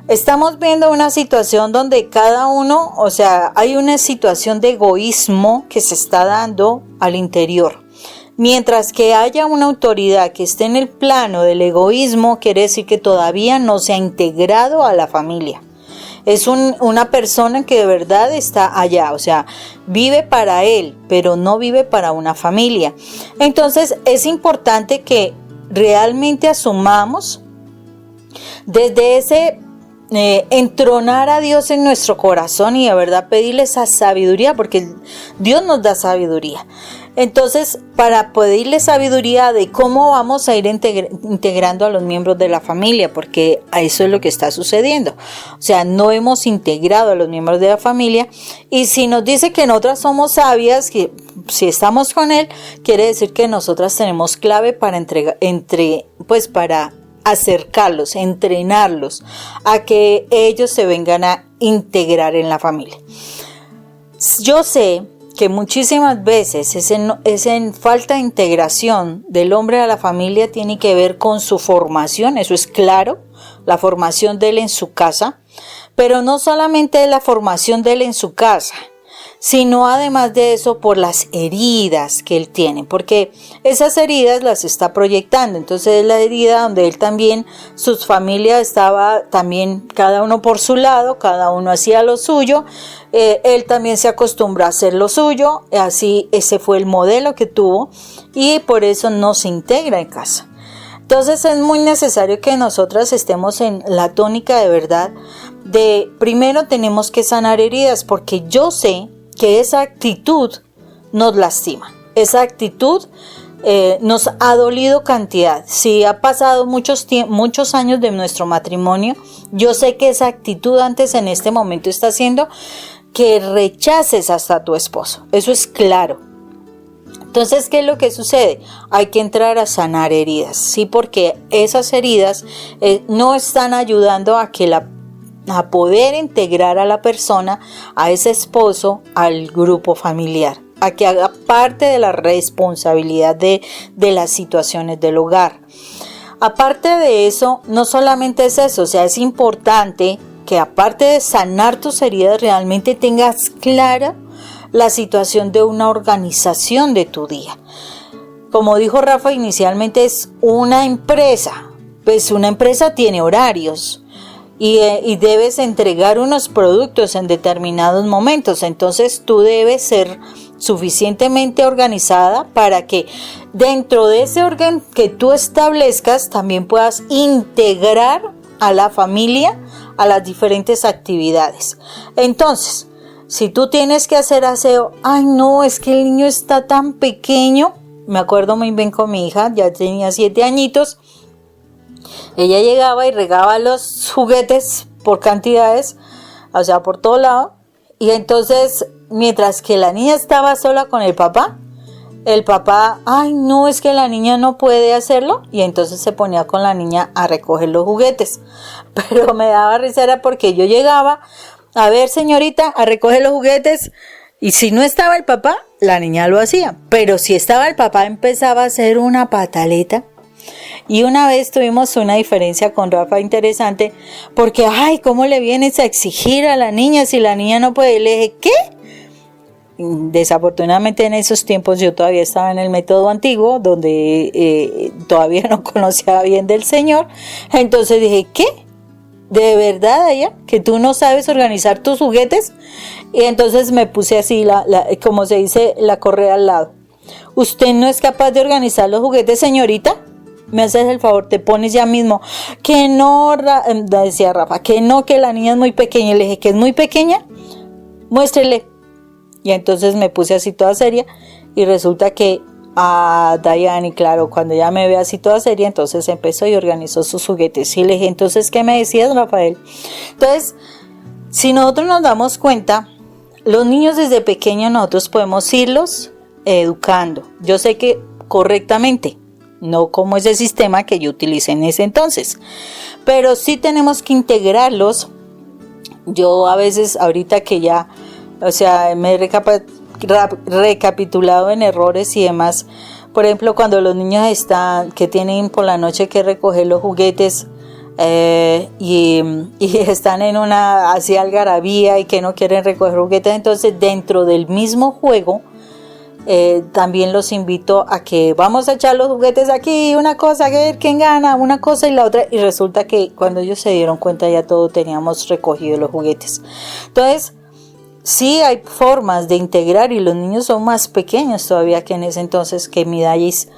estamos viendo una situación donde cada uno, o sea, hay una situación de egoísmo que se está dando al interior. Mientras que haya una autoridad que esté en el plano del egoísmo, quiere decir que todavía no se ha integrado a la familia. Es una persona que de verdad está allá, o sea, vive para él, pero no vive para una familia. Entonces es importante que realmente asumamos desde ese entronar a Dios en nuestro corazón y de verdad pedirle esa sabiduría, porque Dios nos da sabiduría. Entonces, para pedirle sabiduría de cómo vamos a ir integrando a los miembros de la familia, porque a eso es lo que está sucediendo. O sea, no hemos integrado a los miembros de la familia, y si nos dice que nosotras somos sabias, que si estamos con él, quiere decir que nosotras tenemos clave para para acercarlos, entrenarlos a que ellos se vengan a integrar en la familia. Yo sé que muchísimas veces esa falta de integración del hombre a la familia tiene que ver con su formación, eso es claro, la formación de él en su casa, pero no solamente la formación de él en su casa, sino además de eso por las heridas que él tiene, porque esas heridas las está proyectando. Entonces es la herida donde él también, sus familias estaba también cada uno por su lado, cada uno hacía lo suyo, él también se acostumbró a hacer lo suyo, así ese fue el modelo que tuvo y por eso no se integra en casa. Entonces es muy necesario que nosotras estemos en la tónica de verdad de primero tenemos que sanar heridas, porque yo sé que esa actitud nos lastima, esa actitud nos ha dolido cantidad. Si ha pasado muchos años de nuestro matrimonio, yo sé que esa actitud antes en este momento está haciendo que rechaces hasta a tu esposo, eso es claro. Entonces, ¿qué es lo que sucede? Hay que entrar a sanar heridas, sí, porque esas heridas no están ayudando a poder integrar a la persona, a ese esposo, al grupo familiar, a que haga parte de la responsabilidad de las situaciones del hogar. Aparte de eso, no solamente es eso, o sea, es importante que aparte de sanar tus heridas, realmente tengas clara la situación de una organización de tu día. Como dijo Rafa inicialmente, es una empresa. pues una empresa tiene horarios y debes entregar unos productos en determinados momentos. Entonces tú debes ser suficientemente organizada para que dentro de ese orden que tú establezcas también puedas integrar a la familia a las diferentes actividades. Entonces, si tú tienes que hacer aseo, ay no, es que el niño está tan pequeño. Me acuerdo muy bien con mi hija, ya tenía 7 añitos. Ella llegaba y regaba los juguetes por cantidades, o sea, por todo lado. Y entonces, mientras que la niña estaba sola con el papá, ay no, es que la niña no puede hacerlo. Y entonces se ponía con la niña a recoger los juguetes. Pero me daba risa era porque yo llegaba, a ver señorita, a recoger los juguetes. Y si no estaba el papá, la niña lo hacía. Pero si estaba el papá, empezaba a hacer una pataleta. Y una vez tuvimos una diferencia con Rafa interesante, porque, ay, ¿cómo le vienes a exigir a la niña si la niña no puede? Le dije, ¿qué? Desafortunadamente en esos tiempos yo todavía estaba en el método antiguo, donde todavía no conocía bien del Señor. Entonces dije, ¿qué? ¿De verdad, ella? ¿Que tú no sabes organizar tus juguetes? Y entonces me puse así, como se dice, la correa al lado. ¿Usted no es capaz de organizar los juguetes, señorita? Me haces el favor, te pones ya mismo. Que no, decía Rafa, que no, que la niña es muy pequeña. Le dije, ¿que es muy pequeña? Muéstrele. Y entonces me puse así toda seria y resulta que a Dayani, claro, cuando ella me ve así toda seria, entonces empezó y organizó sus juguetes. Y le dije, entonces, ¿qué me decías, Rafael? Entonces, si nosotros nos damos cuenta, los niños desde pequeños nosotros podemos irlos educando. Yo sé que correctamente, no como ese sistema que yo utilicé en ese entonces, pero sí tenemos que integrarlos. Yo a veces, ahorita que ya, o sea, me he recapitulado en errores y demás. Por ejemplo, cuando los niños que tienen por la noche que recoger los juguetes y están en una así algarabía y que no quieren recoger juguetes, entonces dentro del mismo juego también los invito a que vamos a echar los juguetes aquí, una cosa, a ver quién gana, una cosa y la otra, y resulta que cuando ellos se dieron cuenta ya todo teníamos recogido los juguetes. Entonces sí hay formas de integrar y los niños son más pequeños todavía que en ese entonces, que mi Dallis,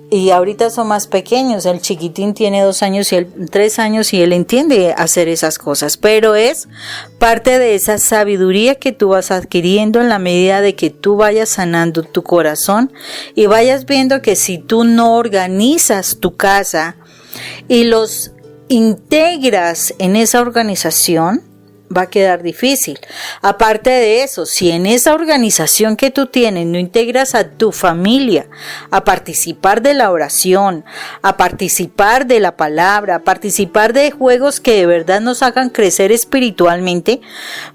y ahorita son más pequeños. El chiquitín tiene 2 años y 3 años y él entiende hacer esas cosas, pero es parte de esa sabiduría que tú vas adquiriendo en la medida de que tú vayas sanando tu corazón y vayas viendo que si tú no organizas tu casa y los integras en esa organización, va a quedar difícil. Aparte de eso, si en esa organización que tú tienes no integras a tu familia a participar de la oración, a participar de la palabra, a participar de juegos que de verdad nos hagan crecer espiritualmente,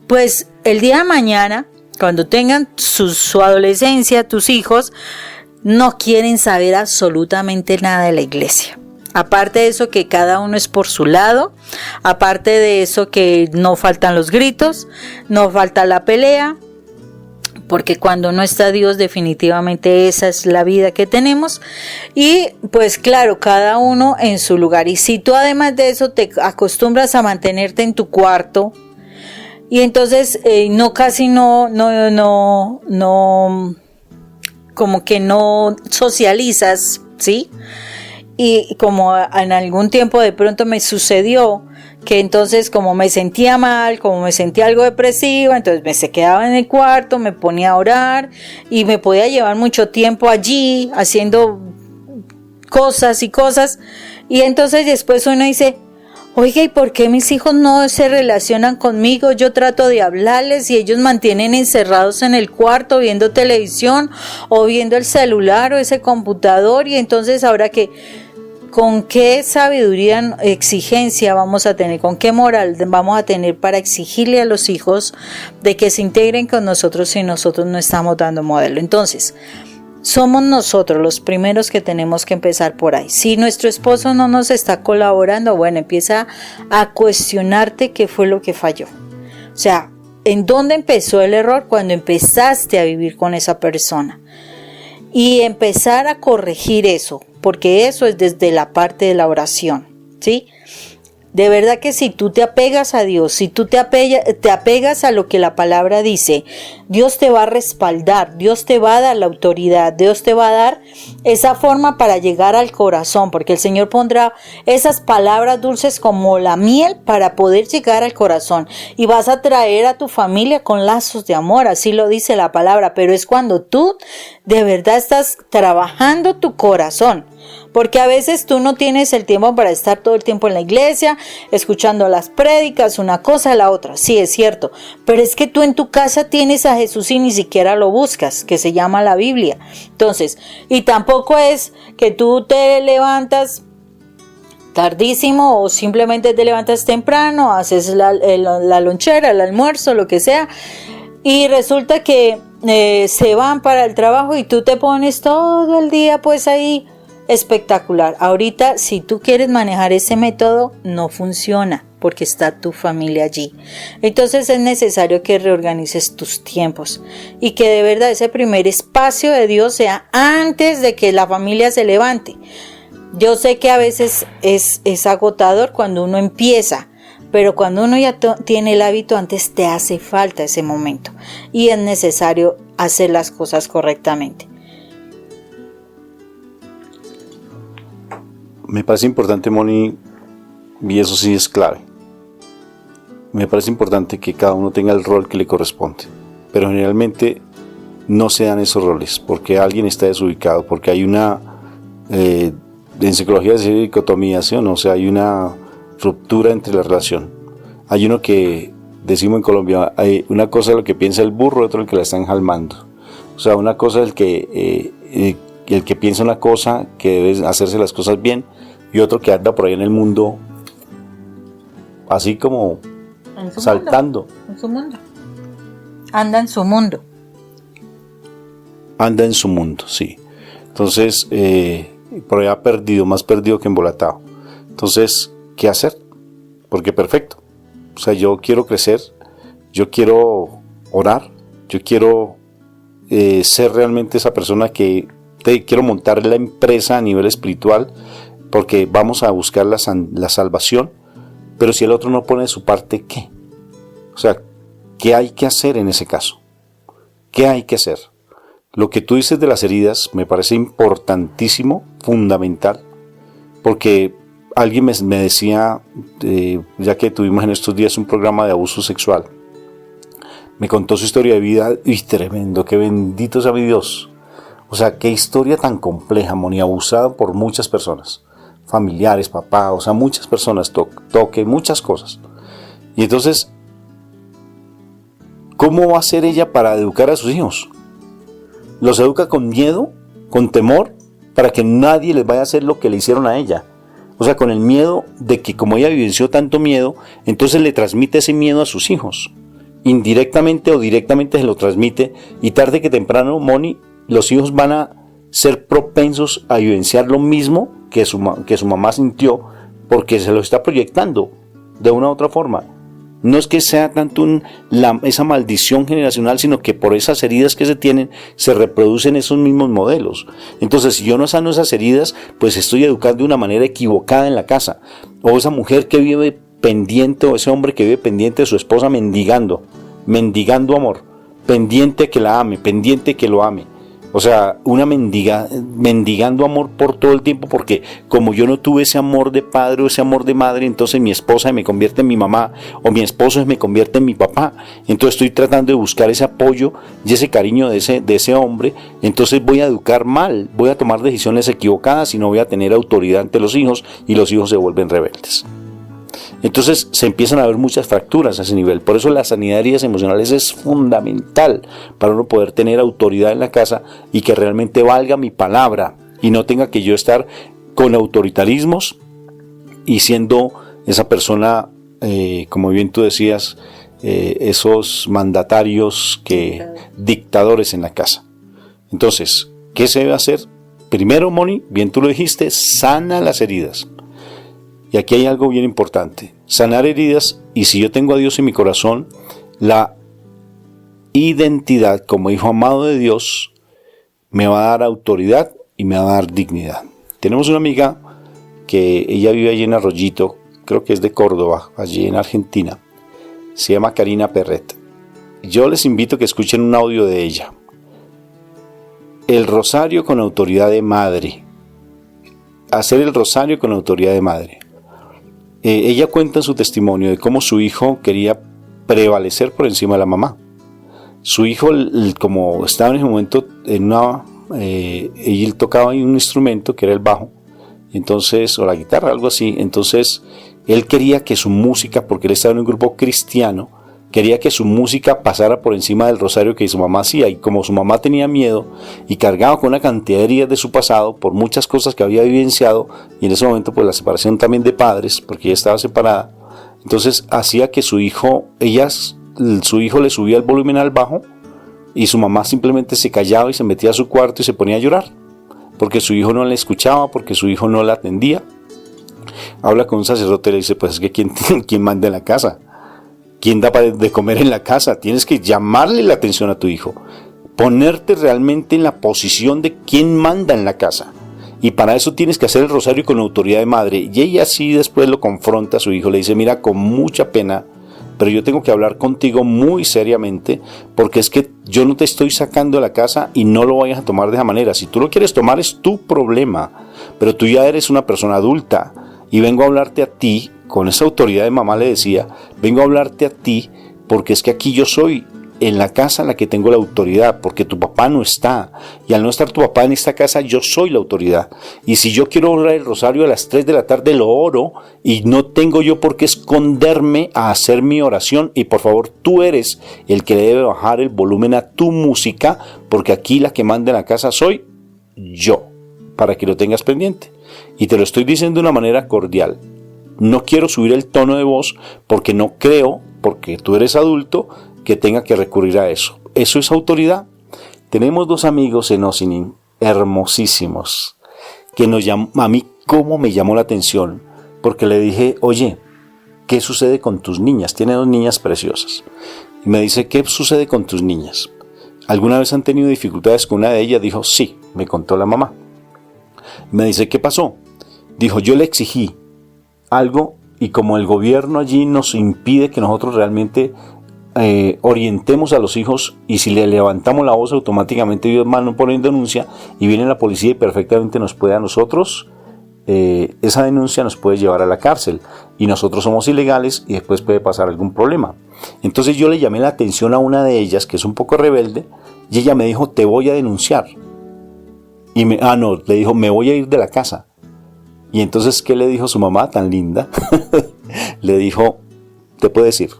pues el día de mañana, cuando tengan su adolescencia, tus hijos no quieren saber absolutamente nada de la iglesia. Aparte de eso, que cada uno es por su lado, aparte de eso, que no faltan los gritos, no falta la pelea, porque cuando no está Dios, definitivamente esa es la vida que tenemos. Y pues claro, cada uno en su lugar. Y si tú además de eso te acostumbras a mantenerte en tu cuarto, y entonces como que no socializas, ¿sí? Y como en algún tiempo de pronto me sucedió que entonces como me sentía mal, como me sentía algo depresiva, entonces me quedaba en el cuarto, me ponía a orar y me podía llevar mucho tiempo allí haciendo cosas y entonces después uno dice, oiga, ¿y por qué mis hijos no se relacionan conmigo? Yo trato de hablarles y ellos mantienen encerrados en el cuarto viendo televisión o viendo el celular o ese computador, y entonces ahora que ¿con qué sabiduría, exigencia vamos a tener? ¿Con qué moral vamos a tener para exigirle a los hijos de que se integren con nosotros si nosotros no estamos dando modelo? Entonces, somos nosotros los primeros que tenemos que empezar por ahí. Si nuestro esposo no nos está colaborando, bueno, empieza a cuestionarte qué fue lo que falló. O sea, ¿en dónde empezó el error? Cuando empezaste a vivir con esa persona. Y empezar a corregir eso, porque eso es desde la parte de la oración. ¿sí? De verdad que si tú te apegas a Dios, si tú te apegas a lo que la palabra dice, Dios te va a respaldar, Dios te va a dar la autoridad, Dios te va a dar esa forma para llegar al corazón, porque el Señor pondrá esas palabras dulces como la miel para poder llegar al corazón, y vas a traer a tu familia con lazos de amor, así lo dice la palabra, pero es cuando tú de verdad estás trabajando tu corazón. Porque a veces tú no tienes el tiempo para estar todo el tiempo en la iglesia, escuchando las prédicas, una cosa a la otra. Sí, es cierto. Pero es que tú en tu casa tienes a Jesús y ni siquiera lo buscas, que se llama la Biblia. Entonces, y tampoco es que tú te levantas tardísimo o simplemente te levantas temprano, haces la lonchera, el almuerzo, lo que sea, y resulta que se van para el trabajo y tú te pones todo el día pues ahí. Espectacular. Ahorita, si tú quieres manejar ese método, no funciona porque está tu familia allí. Entonces es necesario que reorganices tus tiempos y que de verdad ese primer espacio de Dios sea antes de que la familia se levante. Yo sé que a veces es agotador cuando uno empieza, pero cuando uno ya tiene el hábito, antes te hace falta ese momento y es necesario hacer las cosas correctamente. Me parece importante, Moni, y eso sí es clave. Me parece importante que cada uno tenga el rol que le corresponde, pero generalmente no se dan esos roles porque alguien está desubicado, porque hay una, en psicología se dice dicotomía, ¿sí o no? O sea, hay una ruptura entre la relación. Hay uno que, decimos en Colombia, hay una cosa es lo que piensa el burro, otro el que la están jalmando. O sea, una cosa es el que piensa una cosa, que debe hacerse las cosas bien, y otro que anda por ahí en el mundo, así como saltando. En su mundo. Anda en su mundo. Anda en su mundo, sí. Entonces, por allá perdido, más perdido que embolatado. Entonces, ¿qué hacer? Porque perfecto. O sea, yo quiero crecer, yo quiero orar, yo quiero ser realmente esa persona que quiero montar la empresa a nivel espiritual porque vamos a buscar la salvación, pero si el otro no pone de su parte, ¿qué? O sea, ¿qué hay que hacer en ese caso? ¿Qué hay que hacer? Lo que tú dices de las heridas me parece importantísimo, fundamental, porque alguien me decía, ya que tuvimos en estos días un programa de abuso sexual, me contó su historia de vida y tremendo, que bendito sea mi Dios. O sea, qué historia tan compleja, Moni, abusada por muchas personas, familiares, papá, o sea, muchas personas, toque, muchas cosas. Y entonces, ¿cómo va a hacer ella para educar a sus hijos? ¿Los educa con miedo, con temor, para que nadie les vaya a hacer lo que le hicieron a ella? O sea, con el miedo de que como ella vivenció tanto miedo, entonces le transmite ese miedo a sus hijos. Indirectamente o directamente se lo transmite, y tarde que temprano, Moni, los hijos van a ser propensos a vivenciar lo mismo que su mamá sintió, porque se lo está proyectando de una u otra forma. No es que sea tanto esa maldición generacional, sino que por esas heridas que se tienen, se reproducen esos mismos modelos. Entonces, si yo no sano esas heridas, pues estoy educando de una manera equivocada en la casa. O esa mujer que vive pendiente, o ese hombre que vive pendiente de su esposa mendigando amor, pendiente que la ame, pendiente que lo ame. O sea, una mendigando amor por todo el tiempo, porque como yo no tuve ese amor de padre o ese amor de madre, entonces mi esposa me convierte en mi mamá, o mi esposo me convierte en mi papá. Entonces estoy tratando de buscar ese apoyo y ese cariño de ese hombre. Entonces voy a educar mal, voy a tomar decisiones equivocadas y no voy a tener autoridad ante los hijos, y los hijos se vuelven rebeldes. Entonces se empiezan a ver muchas fracturas a ese nivel. Por eso la sanidad de heridas emocionales es fundamental para uno poder tener autoridad en la casa y que realmente valga mi palabra y no tenga que yo estar con autoritarismos y siendo esa persona, como bien tú decías, esos mandatarios, dictadores en la casa. Entonces, ¿qué se debe hacer? Primero, Moni, bien tú lo dijiste, sana las heridas. Y aquí hay algo bien importante, sanar heridas, y si yo tengo a Dios en mi corazón, la identidad como hijo amado de Dios me va a dar autoridad y me va a dar dignidad. Tenemos una amiga que ella vive allí en Arroyito, creo que es de Córdoba, allí en Argentina. Se llama Karina Perret. Yo les invito a que escuchen un audio de ella. El rosario con autoridad de madre. Hacer el rosario con autoridad de madre. Ella cuenta en su testimonio de cómo su hijo quería prevalecer por encima de la mamá. Su hijo, como estaba en ese momento él tocaba un instrumento que era el bajo, entonces, o la guitarra, algo así. Entonces él quería que su música, porque él estaba en un grupo cristiano, quería que su música pasara por encima del rosario que su mamá hacía. Y como su mamá tenía miedo y cargaba con una cantidad de heridas de su pasado por muchas cosas que había vivenciado, y en ese momento pues la separación también de padres, porque ella estaba separada, entonces hacía que su hijo le subía el volumen al bajo y su mamá simplemente se callaba y se metía a su cuarto y se ponía a llorar porque su hijo no le escuchaba, porque su hijo no la atendía. Habla con un sacerdote y le dice, pues es que ¿quién manda en la casa? ¿Quién da de comer en la casa? Tienes que llamarle la atención a tu hijo, ponerte realmente en la posición de quién manda en la casa. Y para eso tienes que hacer el rosario con autoridad de madre. Y ella así después lo confronta a su hijo, le dice, mira, con mucha pena, pero yo tengo que hablar contigo muy seriamente, porque es que yo no te estoy sacando de la casa y no lo vayas a tomar de esa manera. Si tú lo quieres tomar es tu problema, pero tú ya eres una persona adulta y vengo a hablarte a ti, con esa autoridad de mamá le decía, vengo a hablarte a ti porque es que aquí yo soy en la casa en la que tengo la autoridad, porque tu papá no está, y al no estar tu papá en esta casa yo soy la autoridad, y si yo quiero orar el rosario a las 3 de la tarde lo oro, y no tengo yo por qué esconderme a hacer mi oración, y por favor tú eres el que debe bajar el volumen a tu música, porque aquí la que manda en la casa soy yo, para que lo tengas pendiente, y te lo estoy diciendo de una manera cordial. No quiero subir el tono de voz porque no creo, porque tú eres adulto, que tenga que recurrir a eso. Eso es autoridad. Tenemos 2 amigos en Ossining, hermosísimos, que nos llamó, a mí cómo me llamó la atención, porque le dije, oye, ¿qué sucede con tus niñas? Tiene 2 niñas preciosas. Y me dice, ¿qué sucede con tus niñas? ¿Alguna vez han tenido dificultades con una de ellas? Dijo, sí, me contó la mamá. Me dice, ¿qué pasó? Dijo, yo le exigí algo y como el gobierno allí nos impide que nosotros realmente orientemos a los hijos, y si le levantamos la voz automáticamente ellos van a poner denuncia y viene la policía y perfectamente nos puede a nosotros, esa denuncia nos puede llevar a la cárcel y nosotros somos ilegales y después puede pasar algún problema. Entonces yo le llamé la atención a una de ellas que es un poco rebelde y ella me dijo, te voy a denunciar. Y le dijo, me voy a ir de la casa. Y entonces, ¿qué le dijo su mamá tan linda? Le dijo, te puedes ir.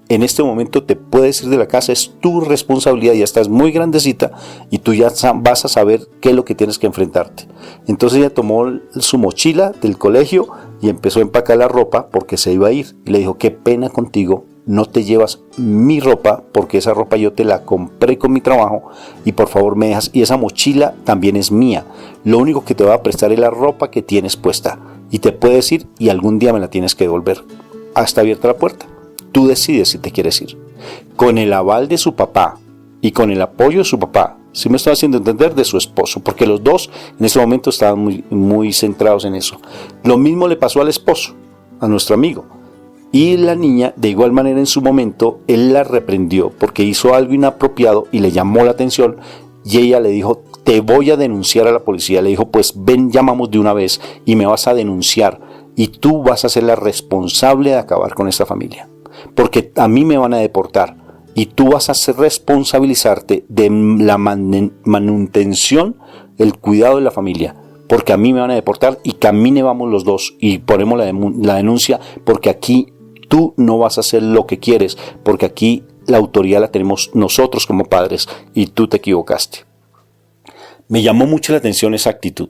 En este momento te puedes ir de la casa, es tu responsabilidad, ya estás muy grandecita y tú ya vas a saber qué es lo que tienes que enfrentarte. Entonces ella tomó su mochila del colegio y empezó a empacar la ropa porque se iba a ir. Y le dijo, qué pena contigo, no te llevas mi ropa porque esa ropa yo te la compré con mi trabajo y por favor me dejas, y esa mochila también es mía. Lo único que te voy a prestar es la ropa que tienes puesta y te puedes ir y algún día me la tienes que devolver. Está abierta la puerta. Tú decides si te quieres ir. Con el aval de su papá y con el apoyo de su papá, si me estoy haciendo entender, de su esposo, porque los dos en ese momento estaban muy centrados en eso. Lo mismo le pasó al esposo, a nuestro amigo. Y la niña, de igual manera en su momento, él la reprendió porque hizo algo inapropiado y le llamó la atención y ella le dijo, te voy a denunciar a la policía. Le dijo, pues ven, llamamos de una vez y me vas a denunciar y tú vas a ser la responsable de acabar con esta familia. Porque a mí me van a deportar y tú vas a responsabilizarte de la manutención, el cuidado de la familia, porque a mí me van a deportar y camine vamos los dos y ponemos la denuncia, porque aquí tú no vas a hacer lo que quieres, porque aquí la autoridad la tenemos nosotros como padres y tú te equivocaste. Me llamó mucho la atención esa actitud.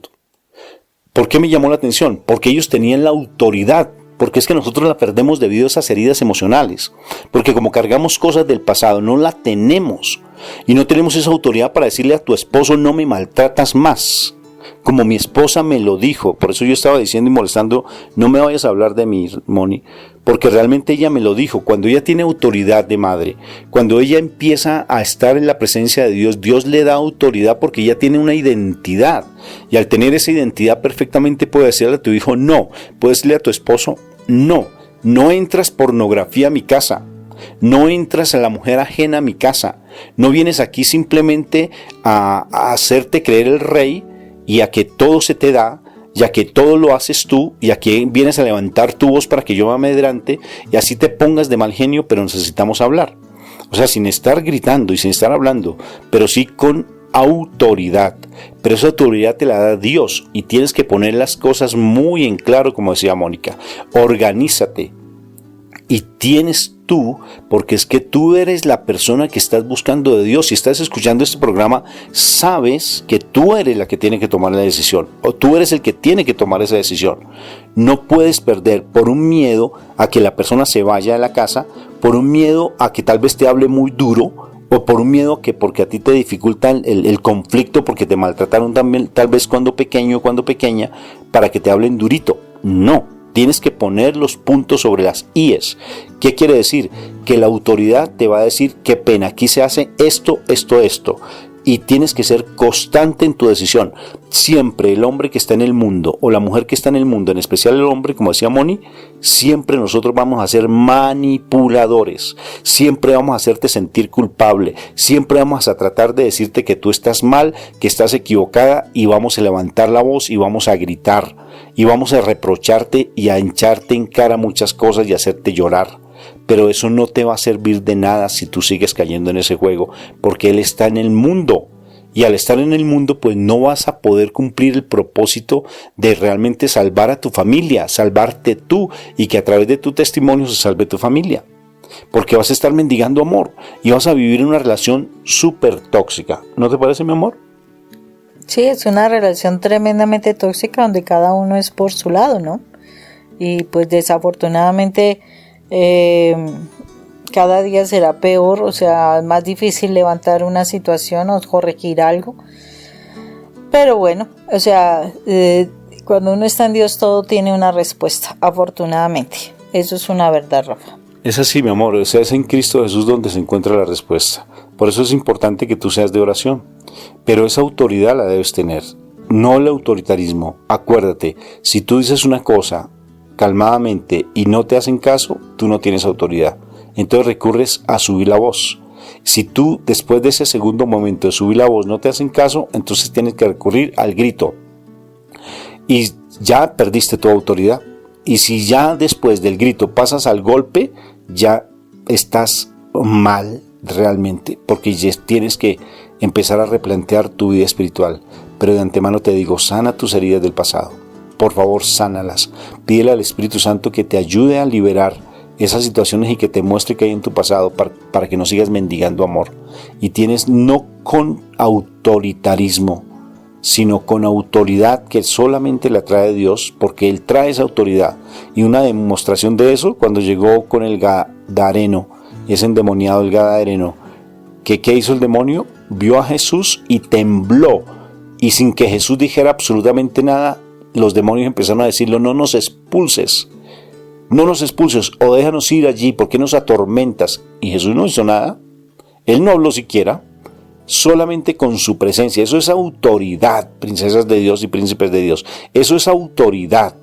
¿Por qué me llamó la atención? Porque ellos tenían la autoridad. Porque es que nosotros la perdemos debido a esas heridas emocionales. Porque como cargamos cosas del pasado, no la tenemos. Y no tenemos esa autoridad para decirle a tu esposo, no me maltratas más. como mi esposa me lo dijo. Por eso yo estaba diciendo y molestando, no me vayas a hablar de mí, Moni, porque realmente ella me lo dijo. Cuando ella tiene autoridad de madre, cuando ella empieza a estar en la presencia de Dios, Dios le da autoridad porque ella tiene una identidad. Y al tener esa identidad perfectamente puede decirle a tu hijo no, puedes decirle a tu esposo no, no entras pornografía a mi casa. No entras a la mujer ajena a mi casa. No vienes aquí simplemente a hacerte creer el rey y a que todo se te da, y a que todo lo haces tú, y aquí vienes a levantar tu voz para que yo me amedrante y así te pongas de mal genio, pero necesitamos hablar. O sea, sin estar gritando y sin estar hablando, pero sí con autoridad. Pero esa autoridad te la da Dios y tienes que poner las cosas muy en claro, como decía Mónica. Organízate. Y tienes tú, porque es que tú eres la persona que estás buscando de Dios. Si estás escuchando este programa, sabes que tú eres la que tiene que tomar la decisión, o tú eres el que tiene que tomar esa decisión. No puedes perder por un miedo a que la persona se vaya de la casa, por un miedo a que tal vez te hable muy duro, o por un miedo que porque a ti te dificulta el conflicto, porque te maltrataron también, tal vez cuando pequeño o cuando pequeña, para que te hablen durito. No. Tienes que poner los puntos sobre las íes. ¿Qué quiere decir? Que la autoridad te va a decir qué pena, aquí se hace esto. Y tienes que ser constante en tu decisión. Siempre el hombre que está en el mundo o la mujer que está en el mundo, en especial el hombre, como decía Moni, siempre nosotros vamos a ser manipuladores. Siempre vamos a hacerte sentir culpable. Siempre vamos a tratar de decirte que tú estás mal, que estás equivocada, y vamos a levantar la voz y vamos a gritar. Y vamos a reprocharte y a hincharte en cara muchas cosas y hacerte llorar. Pero eso no te va a servir de nada si tú sigues cayendo en ese juego, porque Él está en el mundo. Y al estar en el mundo, pues no vas a poder cumplir el propósito de realmente salvar a tu familia, salvarte tú, y que a través de tu testimonio se salve tu familia. Porque vas a estar mendigando amor y vas a vivir una relación súper tóxica. ¿No te parece, mi amor? Sí, es una relación tremendamente tóxica donde cada uno es por su lado, ¿no? Y pues desafortunadamente cada día será peor, o sea, es más difícil levantar una situación o corregir algo. Pero bueno, o sea, cuando uno está en Dios todo tiene una respuesta, afortunadamente. Eso es una verdad, Rafa. Es así, mi amor, o sea, es en Cristo Jesús donde se encuentra la respuesta. Por eso es importante que tú seas de oración. Pero esa autoridad la debes tener, no el autoritarismo. Acuérdate, si tú dices una cosa calmadamente y no te hacen caso, tú no tienes autoridad. Entonces recurres a subir la voz. Si tú después de ese segundo momento de subir la voz no te hacen caso, entonces tienes que recurrir al grito. Y ya perdiste tu autoridad. Y si ya después del grito pasas al golpe, ya estás mal realmente, porque ya tienes que empezar a replantear tu vida espiritual. Pero de antemano te digo, sana tus heridas del pasado. Por favor, sánalas. Pídele al Espíritu Santo que te ayude a liberar esas situaciones y que te muestre que hay en tu pasado para que no sigas mendigando amor. Y tienes no con autoritarismo, sino con autoridad que solamente la trae Dios, porque Él trae esa autoridad. Y una demostración de eso, cuando llegó con el Gadareno, ese endemoniado el Gadareno, ¿qué hizo el demonio? Vio a Jesús y tembló. Y sin que Jesús dijera absolutamente nada, los demonios empezaron a decirlo, no nos expulses, o déjanos ir allí, ¿por qué nos atormentas? Y Jesús no hizo nada, Él no habló siquiera, solamente con su presencia. Eso es autoridad, princesas de Dios y príncipes de Dios, eso es autoridad.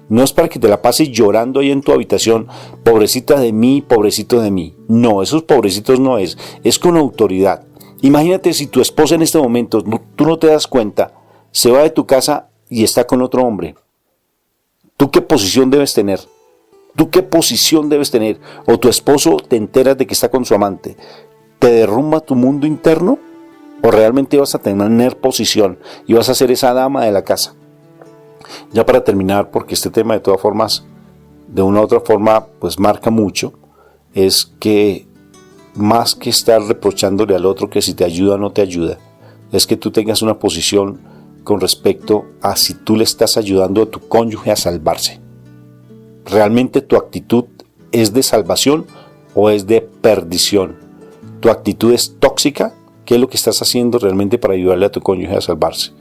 No es para que te la pases llorando ahí en tu habitación, pobrecita de mí, pobrecito de mí. No, esos pobrecitos no es con autoridad. Imagínate si tu esposa en este momento, tú no te das cuenta, se va de tu casa y está con otro hombre. ¿Tú qué posición debes tener? O tu esposo te enteras de que está con su amante. ¿Te derrumba tu mundo interno? ¿O realmente vas a tener posición y vas a ser esa dama de la casa? Ya para terminar, porque este tema de todas formas, de una u otra forma, pues marca mucho, es que más que estar reprochándole al otro que si te ayuda o no te ayuda, es que tú tengas una posición con respecto a si tú le estás ayudando a tu cónyuge a salvarse. ¿Realmente tu actitud es de salvación o es de perdición? ¿Tu actitud es tóxica? ¿Qué es lo que estás haciendo realmente para ayudarle a tu cónyuge a salvarse?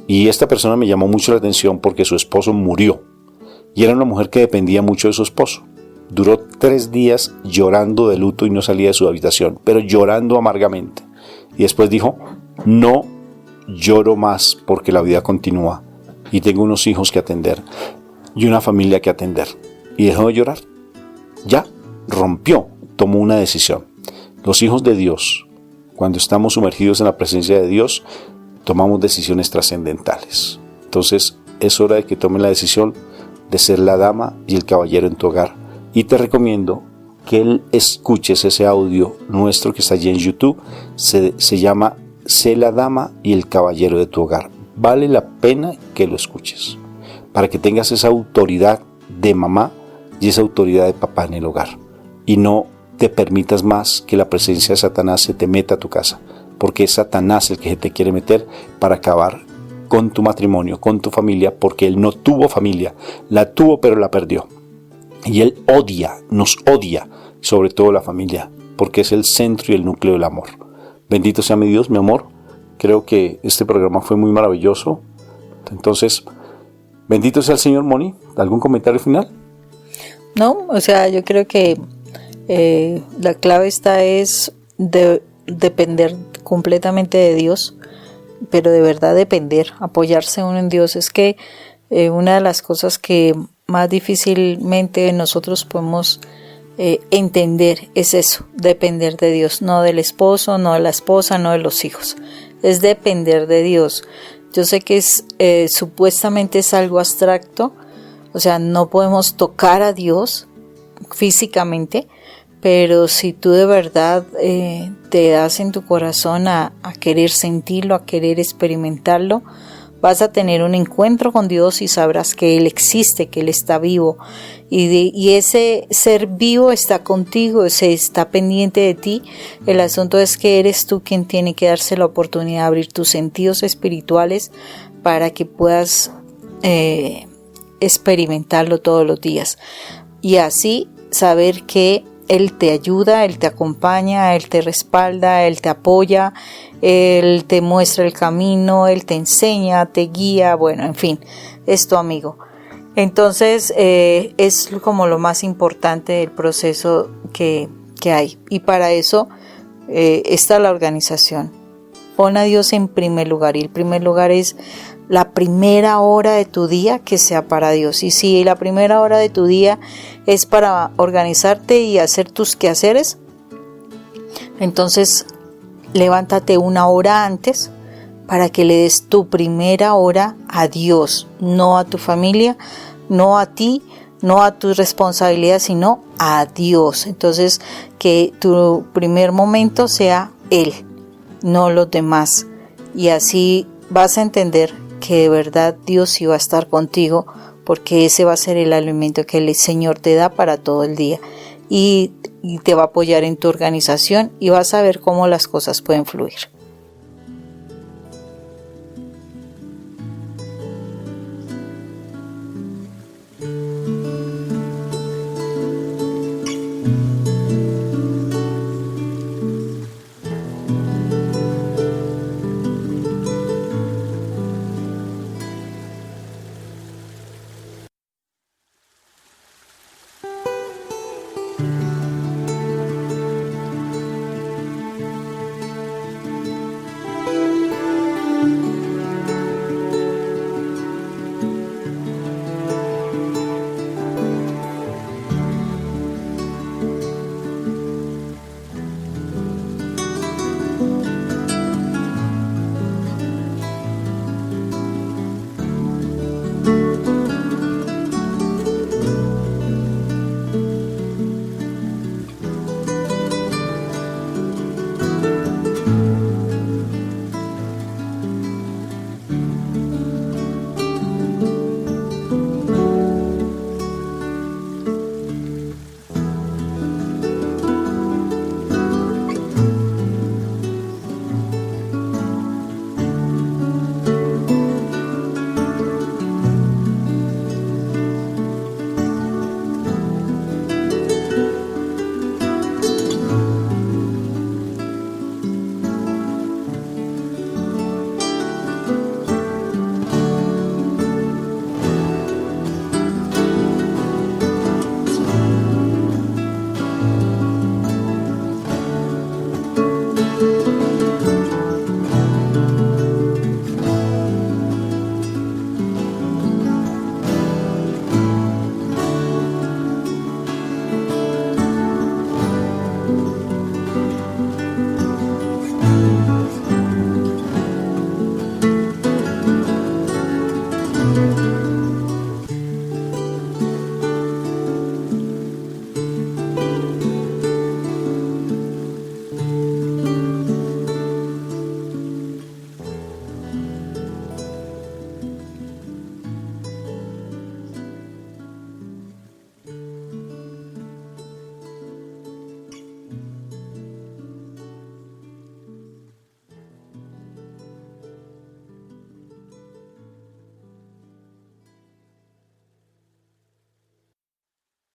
Y esta persona me llamó mucho la atención porque su esposo murió. Y era una mujer que dependía mucho de su esposo. Duró 3 días llorando de luto y no salía de su habitación, pero llorando amargamente. Y después dijo, no lloro más porque la vida continúa y tengo unos hijos que atender y una familia que atender. Y dejó de llorar. Ya rompió, tomó una decisión. Los hijos de Dios, cuando estamos sumergidos en la presencia de Dios, tomamos decisiones trascendentales. Entonces es hora de que tomen la decisión de ser la dama y el caballero en tu hogar. Y te recomiendo que escuches ese audio nuestro que está allí en YouTube. Se llama Sé la dama y el caballero de tu hogar. Vale la pena que lo escuches, para que tengas esa autoridad de mamá y esa autoridad de papá en el hogar. Y no te permitas más que la presencia de Satanás se te meta a tu casa, porque es Satanás el que te quiere meter para acabar con tu matrimonio, con tu familia, porque él no tuvo familia, la tuvo pero la perdió. Y él nos odia, sobre todo la familia, porque es el centro y el núcleo del amor. Bendito sea mi Dios, mi amor. Creo que este programa fue muy maravilloso. Entonces, bendito sea el Señor, Moni. ¿Algún comentario final? No, o sea, yo creo que la clave es depender completamente de Dios, pero de verdad depender, apoyarse uno en Dios. Es que una de las cosas que más difícilmente nosotros podemos entender es eso, depender de Dios, no del esposo, no de la esposa, no de los hijos, es depender de Dios. Yo sé que supuestamente es algo abstracto, o sea, no podemos tocar a Dios físicamente, pero si tú de verdad te das en tu corazón a querer sentirlo, a querer experimentarlo, vas a tener un encuentro con Dios y sabrás que Él existe, que Él está vivo. Y ese ser vivo está contigo, está pendiente de ti. El asunto es que eres tú quien tiene que darse la oportunidad de abrir tus sentidos espirituales para que puedas experimentarlo todos los días. Y así saber que Él te ayuda, Él te acompaña, Él te respalda, Él te apoya, Él te muestra el camino, Él te enseña, te guía, bueno, en fin, es tu amigo. Entonces es como lo más importante del proceso que hay. Y para eso está la organización. Pon a Dios en primer lugar, y el primer lugar es la primera hora de tu día que sea para Dios. Y si la primera hora de tu día es para organizarte y hacer tus quehaceres, entonces levántate 1 hora antes para que le des tu primera hora a Dios, no a tu familia, no a ti, no a tus responsabilidades, sino a Dios. Entonces que tu primer momento sea Él, no los demás, y así vas a entender que de verdad Dios sí va a estar contigo, porque ese va a ser el alimento que el Señor te da para todo el día, y te va a apoyar en tu organización y vas a ver cómo las cosas pueden fluir.